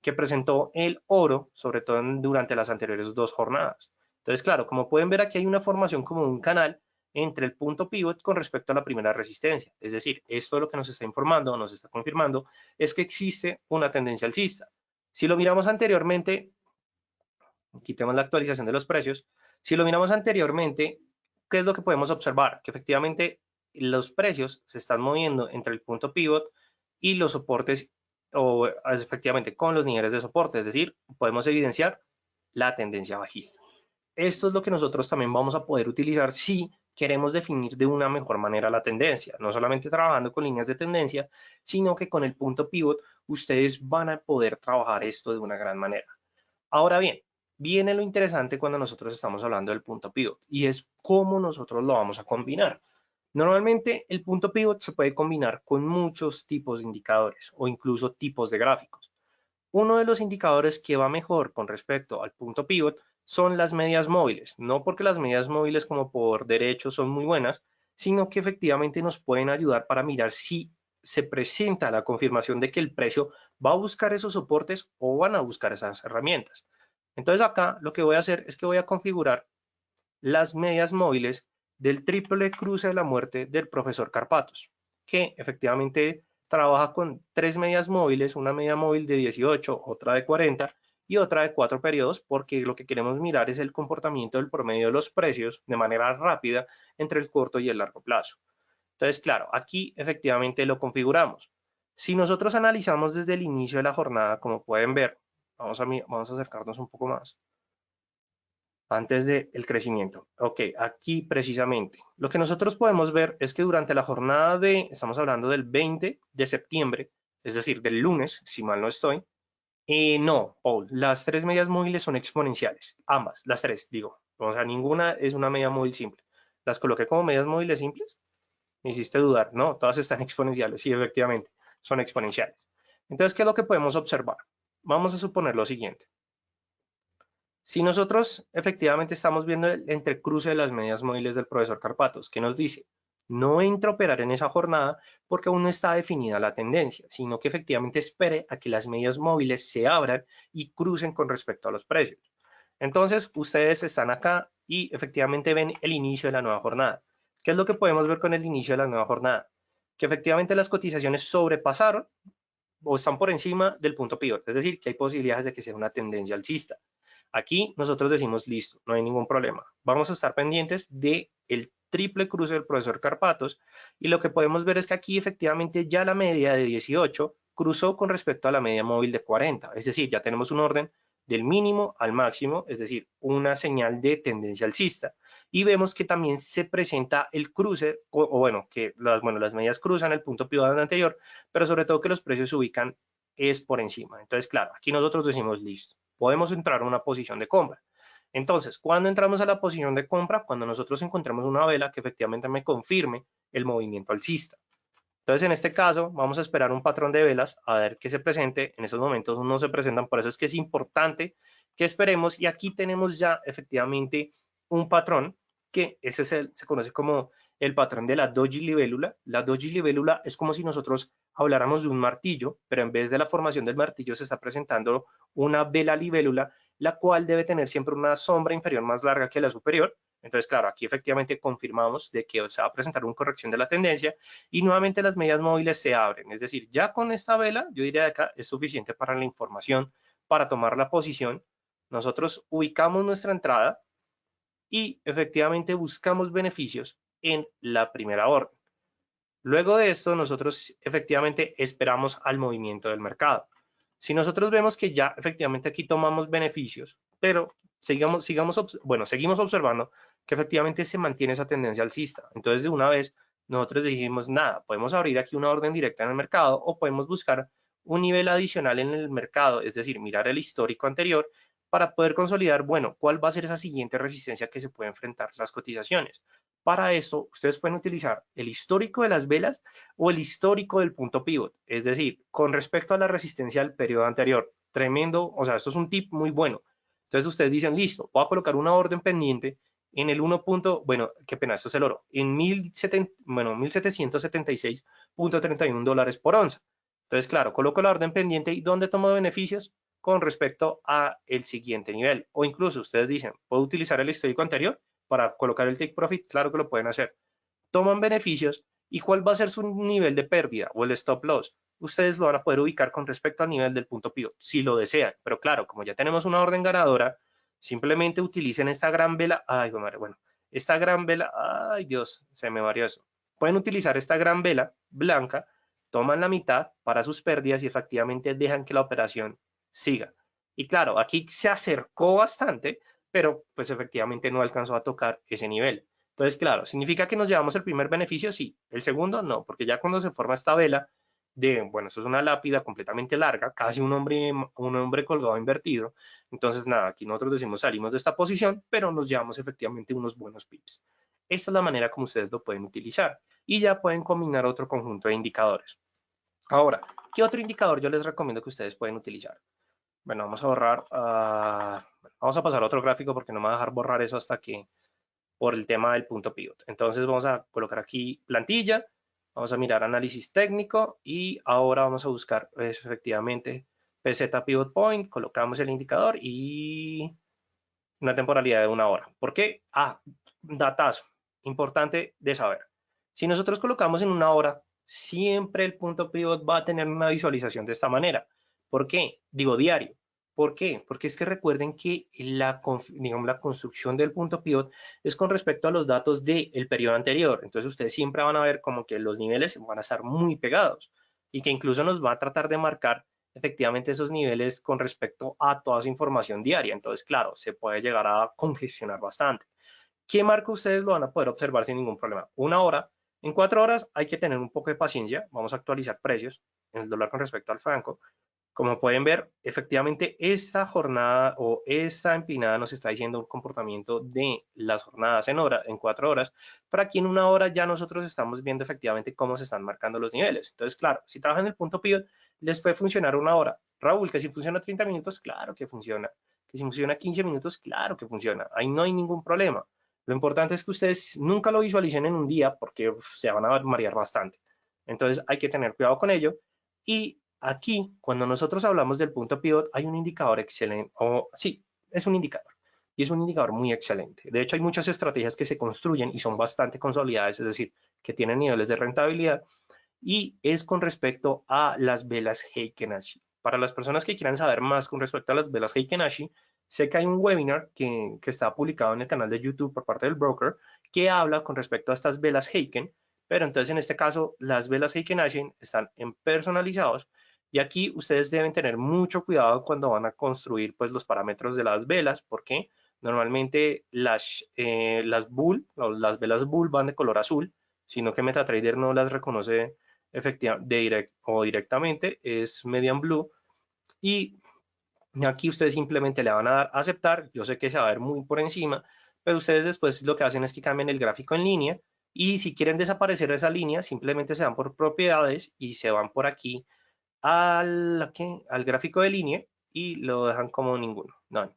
que presentó el oro, sobre todo durante las anteriores 2 jornadas. Entonces, claro, como pueden ver aquí hay una formación como un canal entre el punto pivot con respecto a la primera resistencia. Es decir, esto lo que nos está informando, nos está confirmando, es que existe una tendencia alcista. Si lo miramos anteriormente, quitemos la actualización de los precios, si lo miramos anteriormente, ¿qué es lo que podemos observar? Que efectivamente los precios se están moviendo entre el punto pivot y los soportes, o efectivamente con los niveles de soporte, es decir, podemos evidenciar la tendencia bajista. Esto es lo que nosotros también vamos a poder utilizar si queremos definir de una mejor manera la tendencia, no solamente trabajando con líneas de tendencia, sino que con el punto pivot ustedes van a poder trabajar esto de una gran manera. Ahora bien, viene lo interesante cuando nosotros estamos hablando del punto pivot y es cómo nosotros lo vamos a combinar. Normalmente el punto pivot se puede combinar con muchos tipos de indicadores o incluso tipos de gráficos. Uno de los indicadores que va mejor con respecto al punto pivot son las medias móviles, no porque las medias móviles como por derecho son muy buenas, sino que efectivamente nos pueden ayudar para mirar si se presenta la confirmación de que el precio va a buscar esos soportes o van a buscar esas herramientas. Entonces acá lo que voy a hacer es que voy a configurar las medias móviles del triple cruce de la muerte del profesor Carpatos, que efectivamente trabaja con tres medias móviles, una media móvil de 18, otra de 40 y otra de 4 periodos, porque lo que queremos mirar es el comportamiento del promedio de los precios de manera rápida entre el corto y el largo plazo. Entonces, claro, aquí efectivamente lo configuramos. Si nosotros analizamos desde el inicio de la jornada, como pueden ver, vamos a acercarnos un poco más antes del crecimiento. Ok, aquí precisamente. Lo que nosotros podemos ver es que durante la jornada estamos hablando del 20 de septiembre, es decir, del lunes, si mal no estoy. No, Paul, las tres medias móviles son exponenciales, ambas, las tres, digo. O sea, ninguna es una media móvil simple. Las coloqué como medias móviles simples, me hiciste dudar. No, todas están exponenciales, sí, efectivamente, son exponenciales. Entonces, ¿qué es lo que podemos observar? Vamos a suponer lo siguiente. Si nosotros efectivamente estamos viendo el entrecruce de las medias móviles del profesor Carpatos, que nos dice, no entra a operar en esa jornada porque aún no está definida la tendencia, sino que efectivamente espere a que las medias móviles se abran y crucen con respecto a los precios. Entonces, ustedes están acá y efectivamente ven el inicio de la nueva jornada. ¿Qué es lo que podemos ver con el inicio de la nueva jornada? Que efectivamente las cotizaciones sobrepasaron o están por encima del punto pivot, es decir, que hay posibilidades de que sea una tendencia alcista. Aquí nosotros decimos, listo, no hay ningún problema. Vamos a estar pendientes del triple cruce del profesor Carpatos y lo que podemos ver es que aquí efectivamente ya la media de 18 cruzó con respecto a la media móvil de 40. Es decir, ya tenemos un orden del mínimo al máximo, es decir, una señal de tendencia alcista. Y vemos que también se presenta el cruce, o bueno, que las medias cruzan el punto pivot anterior, pero sobre todo que los precios se ubican es por encima. Entonces, claro, aquí nosotros decimos, listo, podemos entrar a una posición de compra. Entonces, ¿cuándo entramos a la posición de compra? Cuando nosotros encontremos una vela que efectivamente me confirme el movimiento alcista. Entonces, en este caso, vamos a esperar un patrón de velas a ver qué se presente. En estos momentos no se presentan, por eso es que es importante que esperemos. Y aquí tenemos ya efectivamente un patrón que se conoce como el patrón de la doji libélula. La doji libélula es como si nosotros habláramos de un martillo, pero en vez de la formación del martillo se está presentando una vela libélula, la cual debe tener siempre una sombra inferior más larga que la superior. Entonces, claro, aquí efectivamente confirmamos de que se va a presentar una corrección de la tendencia y nuevamente las medias móviles se abren. Es decir, ya con esta vela, yo diría de acá, es suficiente para la información, para tomar la posición. Nosotros ubicamos nuestra entrada y efectivamente buscamos beneficios en la primera orden. Luego de esto, nosotros efectivamente esperamos al movimiento del mercado. Si nosotros vemos que ya efectivamente aquí tomamos beneficios, pero seguimos observando que efectivamente se mantiene esa tendencia alcista. Entonces, de una vez, nosotros dijimos, nada, podemos abrir aquí una orden directa en el mercado o podemos buscar un nivel adicional en el mercado, es decir, mirar el histórico anterior para poder consolidar, bueno, cuál va a ser esa siguiente resistencia que se puede enfrentar las cotizaciones. Para esto, ustedes pueden utilizar el histórico de las velas o el histórico del punto pivot, es decir, con respecto a la resistencia del periodo anterior. Tremendo, o sea, esto es un tip muy bueno. Entonces ustedes dicen, listo, voy a colocar una orden pendiente en el 1. Bueno, qué pena, esto es el oro, en 1776.31 dólares por onza. Entonces, claro, coloco la orden pendiente y ¿dónde tomo beneficios? Con respecto a el siguiente nivel. O incluso ustedes dicen, puedo utilizar el histórico anterior para colocar el take profit, claro que lo pueden hacer. Toman beneficios y cuál va a ser su nivel de pérdida o el stop loss. Ustedes lo van a poder ubicar con respecto al nivel del punto pivot, si lo desean. Pero claro, como ya tenemos una orden ganadora, simplemente utilicen esta gran vela. Ay, bueno, esta gran vela, ay Dios, se me varió eso. Pueden utilizar esta gran vela blanca, toman la mitad para sus pérdidas y efectivamente dejan que la operación siga. Y claro, aquí se acercó bastante, pero pues efectivamente no alcanzó a tocar ese nivel. Entonces, claro, ¿significa que nos llevamos el primer beneficio? Sí. El segundo, no, porque ya cuando se forma esta vela de, bueno, esto es una lápida completamente larga, casi un hombre colgado invertido. Entonces, nada, aquí nosotros decimos salimos de esta posición, pero nos llevamos efectivamente unos buenos pips. Esta es la manera como ustedes lo pueden utilizar y ya pueden combinar otro conjunto de indicadores. Ahora, ¿qué otro indicador yo les recomiendo que ustedes pueden utilizar? Bueno, vamos a borrar, vamos a pasar a otro gráfico porque no me va a dejar borrar eso hasta que, por el tema del punto pivot. Entonces vamos a colocar aquí plantilla, vamos a mirar análisis técnico y ahora vamos a buscar efectivamente PZ Pivot Point, colocamos el indicador y una temporalidad de 1 hora. ¿Por qué? Datazo, importante de saber. Si nosotros colocamos en 1 hora, siempre el punto pivot va a tener una visualización de esta manera. ¿Por qué? Digo diario. ¿Por qué? Porque es que recuerden que digamos, la construcción del punto pivot es con respecto a los datos del periodo anterior. Entonces ustedes siempre van a ver como que los niveles van a estar muy pegados y que incluso nos va a tratar de marcar efectivamente esos niveles con respecto a toda esa información diaria. Entonces, claro, se puede llegar a congestionar bastante. ¿Qué marca ustedes lo van a poder observar sin ningún problema? 1 hora. En 4 horas hay que tener un poco de paciencia. Vamos a actualizar precios en el dólar con respecto al franco. Como pueden ver, efectivamente esta jornada o esta empinada nos está diciendo un comportamiento de las jornadas en 4 horas, pero aquí en 1 hora ya nosotros estamos viendo efectivamente cómo se están marcando los niveles. Entonces, claro, si trabajan el punto pivot, les puede funcionar 1 hora. Raúl, que si funciona 30 minutos, claro que funciona. Que si funciona 15 minutos, claro que funciona. Ahí no hay ningún problema. Lo importante es que ustedes nunca lo visualicen en un día porque se van a marear bastante. Entonces hay que tener cuidado con ello. Y aquí, cuando nosotros hablamos del punto pivot, hay un indicador excelente, o sí, es un indicador, y es un indicador muy excelente. De hecho, hay muchas estrategias que se construyen y son bastante consolidadas, es decir, que tienen niveles de rentabilidad, y es con respecto a las velas Heiken Ashi. Para las personas que quieran saber más con respecto a las velas Heiken Ashi, sé que hay un webinar que está publicado en el canal de YouTube por parte del broker que habla con respecto a estas velas Heiken, pero entonces en este caso las velas Heiken Ashi están en personalizados y aquí ustedes deben tener mucho cuidado cuando van a construir pues los parámetros de las velas, porque normalmente las bull, las velas bull van de color azul, sino que MetaTrader no las reconoce directamente, es median blue. Y aquí ustedes simplemente le van a dar a aceptar. Yo sé que se va a ver muy por encima, pero ustedes después lo que hacen es que cambian el gráfico en línea y si quieren desaparecer esa línea, simplemente se van por propiedades y se van por aquí al gráfico de línea y lo dejan como ninguno, no.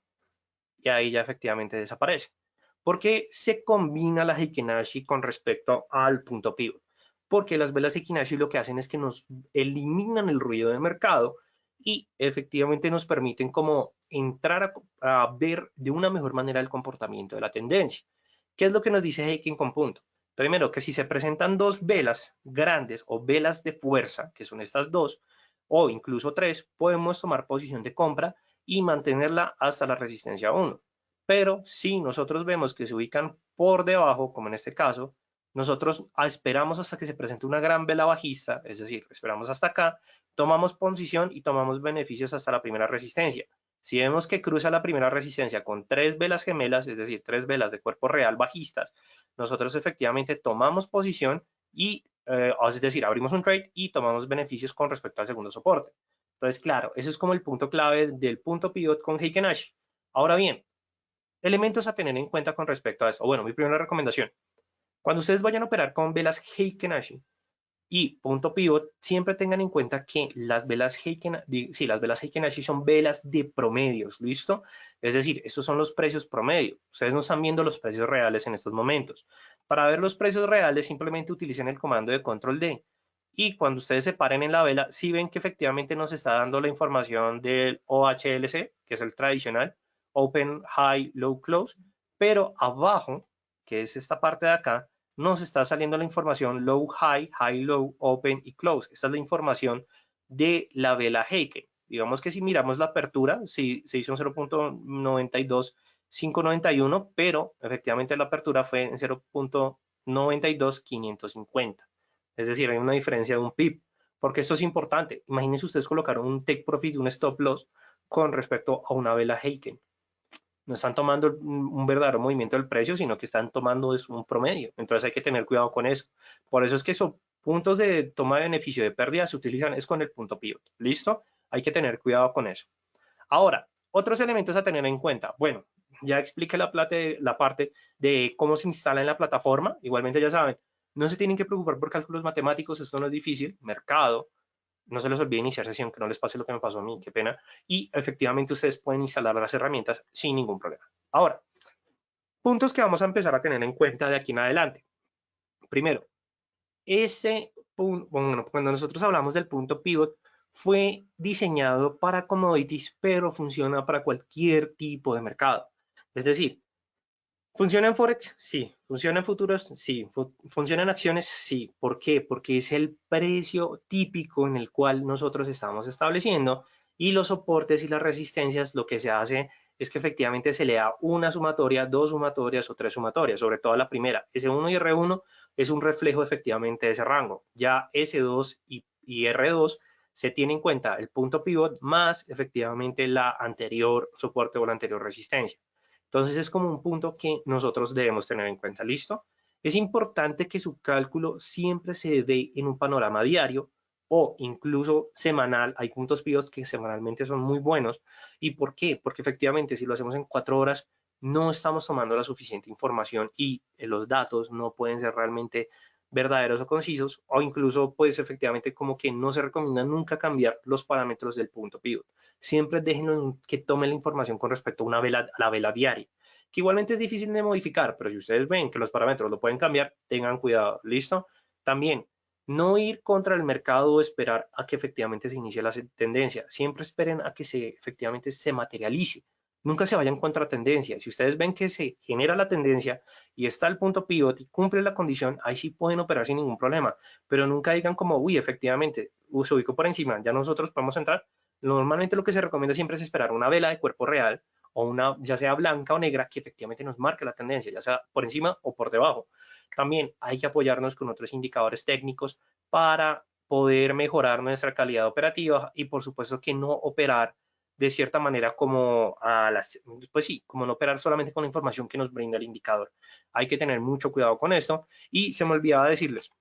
Y ahí ya efectivamente desaparece. ¿Por qué se combina la Heiken Ashi con respecto al punto pivot? Porque las velas Heiken Ashi lo que hacen es que nos eliminan el ruido de mercado y efectivamente nos permiten como entrar a ver de una mejor manera el comportamiento de la tendencia. ¿Qué es lo que nos dice Heiken con punto? Primero, que si se presentan dos velas grandes o velas de fuerza, que son estas dos, o incluso tres, podemos tomar posición de compra y mantenerla hasta la resistencia 1. Pero si nosotros vemos que se ubican por debajo, como en este caso, nosotros esperamos hasta que se presente una gran vela bajista, es decir, esperamos hasta acá, tomamos posición y tomamos beneficios hasta la primera resistencia. Si vemos que cruza la primera resistencia con 3 velas gemelas, es decir, 3 velas de cuerpo real bajistas, nosotros efectivamente tomamos posición y, es decir, abrimos un trade y tomamos beneficios con respecto al segundo soporte. Entonces, claro, ese es como el punto clave del punto pivot con Heiken Ashi. Ahora bien, elementos a tener en cuenta con respecto a esto. Bueno, mi primera recomendación, cuando ustedes vayan a operar con velas Heiken Ashi y punto pivot, siempre tengan en cuenta que las velas Heiken Ashi son velas de promedios, ¿listo? Es decir, estos son los precios promedio. Ustedes no están viendo los precios reales en estos momentos. Para ver los precios reales, simplemente utilicen el comando de control D. Y cuando ustedes se paren en la vela, si ven que efectivamente nos está dando la información del OHLC, que es el tradicional, Open, High, Low, Close, pero abajo que es esta parte de acá, nos está saliendo la información low, high, high, low, open y close. Esta es la información de la vela Heiken. Digamos que si miramos la apertura, sí, se hizo en 0.92591, pero efectivamente la apertura fue en 0.92550. Es decir, hay una diferencia de un pip, porque esto es importante. Imagínense ustedes colocar un take profit y un stop loss con respecto a una vela Heiken. No están tomando un verdadero movimiento del precio, sino que están tomando un promedio. Entonces hay que tener cuidado con eso. Por eso es que esos puntos de toma de beneficio de pérdida se utilizan es con el punto pivot. ¿Listo? Hay que tener cuidado con eso. Ahora, otros elementos a tener en cuenta. Bueno, ya expliqué la parte de cómo se instala en la plataforma. Igualmente ya saben, no se tienen que preocupar por cálculos matemáticos, esto no es difícil. Mercado, no se les olvide iniciar sesión, que no les pase lo que me pasó a mí, qué pena. Y efectivamente ustedes pueden instalar las herramientas sin ningún problema. Ahora, puntos que vamos a empezar a tener en cuenta de aquí en adelante. Primero, bueno, cuando nosotros hablamos del punto pivot, fue diseñado para commodities, pero funciona para cualquier tipo de mercado. Es decir, ¿funciona en Forex? Sí. ¿Funciona en futuros? Sí. ¿Funciona en acciones? Sí. ¿Por qué? Porque es el precio típico en el cual nosotros estamos estableciendo y los soportes y las resistencias, lo que se hace es que efectivamente se le da una sumatoria, dos sumatorias o tres sumatorias, sobre todo la primera. S1 y R1 es un reflejo efectivamente de ese rango. Ya S2 y R2 se tiene en cuenta el punto pivot más efectivamente la anterior soporte o la anterior resistencia. Entonces es como un punto que nosotros debemos tener en cuenta. ¿Listo? Es importante que su cálculo siempre se dé en un panorama diario o incluso semanal. Hay puntos pivots que semanalmente son muy buenos. ¿Y por qué? Porque efectivamente si lo hacemos en 4 horas no estamos tomando la suficiente información y los datos no pueden ser realmente verdaderos o concisos, o incluso pues efectivamente como que no se recomienda nunca cambiar los parámetros del punto pivot. Siempre déjenlo que tome la información con respecto a la vela diaria, que igualmente es difícil de modificar, pero si ustedes ven que los parámetros lo pueden cambiar, tengan cuidado. ¿Listo? También no ir contra el mercado o esperar a que efectivamente se inicie la tendencia. Siempre esperen a que efectivamente se materialice. Nunca se vayan contra tendencia. Si ustedes ven que se genera la tendencia y está el punto pivot y cumple la condición, ahí sí pueden operar sin ningún problema. Pero nunca digan como, uy, efectivamente, se ubicó por encima, ya nosotros podemos entrar. Normalmente lo que se recomienda siempre es esperar una vela de cuerpo real o una, ya sea blanca o negra, que efectivamente nos marque la tendencia, ya sea por encima o por debajo. También hay que apoyarnos con otros indicadores técnicos para poder mejorar nuestra calidad operativa y por supuesto que no operar de cierta manera como pues sí, como no operar solamente con la información que nos brinda el indicador. Hay que tener mucho cuidado con esto y se me olvidaba decirles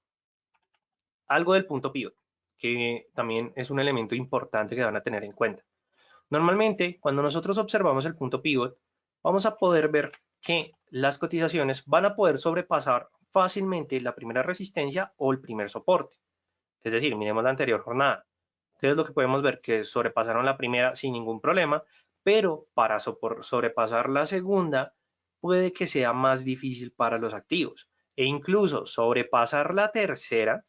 algo del punto pivot, que también es un elemento importante que van a tener en cuenta. Normalmente, cuando nosotros observamos el punto pivot, vamos a poder ver que las cotizaciones van a poder sobrepasar fácilmente la primera resistencia o el primer soporte. Es decir, miremos la anterior jornada. ¿Qué es lo que podemos ver? Que sobrepasaron la primera sin ningún problema, pero para sobrepasar la segunda puede que sea más difícil para los activos. E incluso sobrepasar la tercera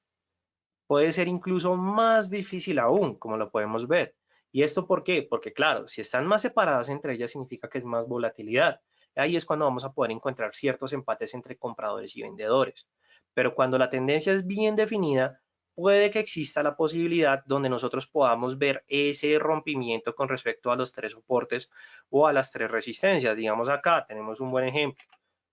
puede ser incluso más difícil aún, como lo podemos ver. ¿Y esto por qué? Porque claro, si están más separadas entre ellas significa que es más volatilidad. Ahí es cuando vamos a poder encontrar ciertos empates entre compradores y vendedores. Pero cuando la tendencia es bien definida, puede que exista la posibilidad donde nosotros podamos ver ese rompimiento con respecto a los tres soportes o a las tres resistencias. Digamos acá, tenemos un buen ejemplo.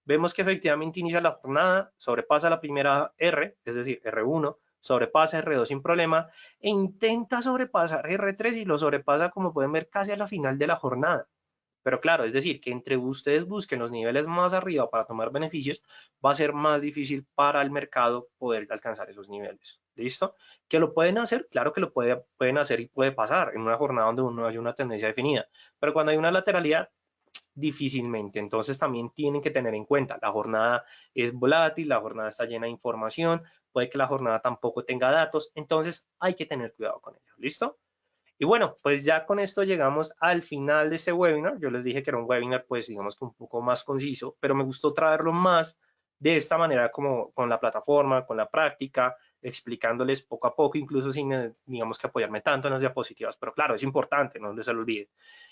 Vemos que efectivamente inicia la jornada, sobrepasa la primera R, es decir, R1, sobrepasa R2 sin problema e intenta sobrepasar R3 y lo sobrepasa, como pueden ver, casi a la final de la jornada. Pero claro, es decir, que entre ustedes busquen los niveles más arriba para tomar beneficios, va a ser más difícil para el mercado poder alcanzar esos niveles. ¿Listo? ¿Que lo pueden hacer? Claro que lo pueden hacer y puede pasar en una jornada donde no hay una tendencia definida. Pero cuando hay una lateralidad, difícilmente. Entonces también tienen que tener en cuenta, la jornada es volátil, la jornada está llena de información, puede que la jornada tampoco tenga datos, entonces hay que tener cuidado con ello. ¿Listo? Y bueno, pues ya con esto llegamos al final de este webinar. Yo les dije que era un webinar, pues digamos que un poco más conciso, pero me gustó traerlo más de esta manera como con la plataforma, con la práctica, explicándoles poco a poco, incluso sin, digamos que apoyarme tanto en las diapositivas, pero claro, es importante, no se lo olviden.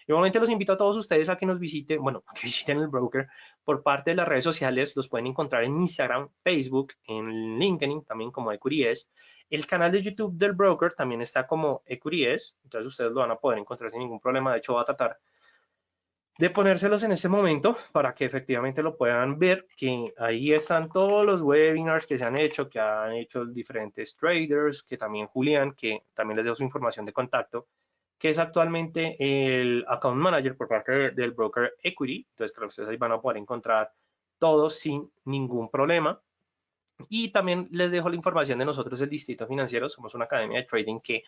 Igualmente los invito a todos ustedes a que nos visiten, bueno, a que visiten el broker por parte de las redes sociales, los pueden encontrar en Instagram, Facebook, en LinkedIn, también como Ecuries. El canal de YouTube del broker también está como Ecuries, entonces ustedes lo van a poder encontrar sin ningún problema, de hecho voy a tratar de ponérselos en este momento para que efectivamente lo puedan ver, que ahí están todos los webinars que se han hecho, que han hecho diferentes traders, que también Julián, que también les dio su información de contacto, que es actualmente el account manager por parte del broker Equity. Entonces, claro, ustedes ahí van a poder encontrar todo sin ningún problema. Y también les dejo la información de nosotros, el Distrito Financiero. Somos una academia de trading que,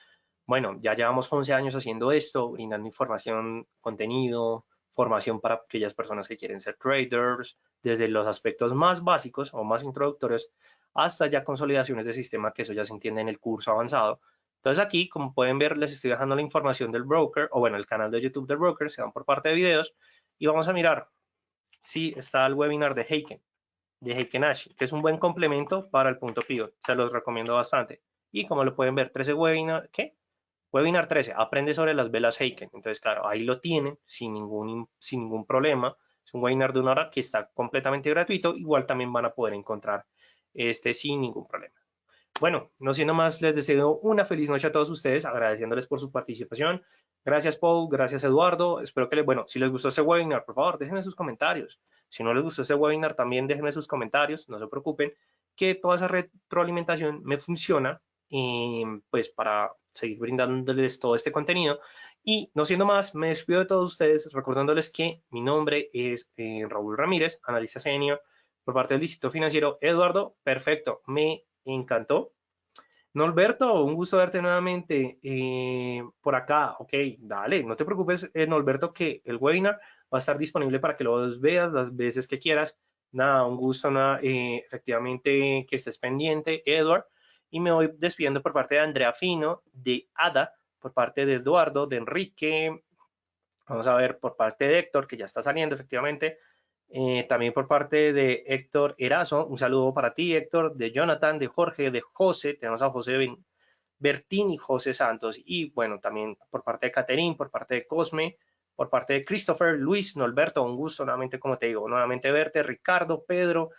bueno, ya llevamos 11 años haciendo esto, brindando información, contenido, formación para aquellas personas que quieren ser traders, desde los aspectos más básicos o más introductorios hasta ya consolidaciones de sistema, que eso ya se entiende en el curso avanzado. Entonces aquí, como pueden ver, les estoy dejando la información del broker, o bueno, el canal de YouTube del broker, se dan por parte de videos, y vamos a mirar si está el webinar de Heiken Ash, que es un buen complemento para el punto pivot. Se los recomiendo bastante. Y como lo pueden ver, 13 webinar, ¿qué? Webinar 13, aprende sobre las velas Heiken. Entonces, claro, ahí lo tienen sin ningún problema. Es un webinar de 1 hora que está completamente gratuito. Igual también van a poder encontrar este sin ningún problema. Bueno, no siendo más, les deseo una feliz noche a todos ustedes, agradeciéndoles por su participación. Gracias, Paul, gracias, Eduardo. Espero que, bueno, si les gustó este webinar, por favor, déjenme sus comentarios. Si no les gustó este webinar, también déjenme sus comentarios, no se preocupen, que toda esa retroalimentación me funciona, pues, para seguir brindándoles todo este contenido. Y no siendo más, me despido de todos ustedes, recordándoles que mi nombre es Raúl Ramírez, analista senior por parte del Distrito Financiero. Eduardo, perfecto, me encantó. Norberto, un gusto verte nuevamente por acá. Ok, dale, no te preocupes, Norberto, que el webinar va a estar disponible para que lo veas las veces que quieras. Nada, un gusto, nada, efectivamente que estés pendiente, Edward. Y me voy despidiendo por parte de Andrea Fino, de Ada, por parte de Eduardo, de Enrique. Vamos a ver por parte de Héctor, que ya está saliendo efectivamente. También por parte de Héctor Erazo, un saludo para ti, Héctor, de Jonathan, de Jorge, de José, tenemos a José Bertín y José Santos, y bueno, también por parte de Caterín, por parte de Cosme, por parte de Christopher, Luis, Norberto, un gusto nuevamente, como te digo, nuevamente verte, Ricardo, Pedro,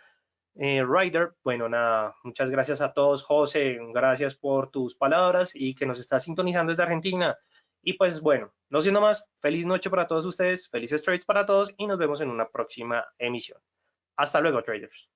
Ryder, bueno, nada, muchas gracias a todos, José, gracias por tus palabras y que nos estás sintonizando desde Argentina. Y pues bueno, no siendo más, feliz noche para todos ustedes, felices trades para todos y nos vemos en una próxima emisión. Hasta luego, traders.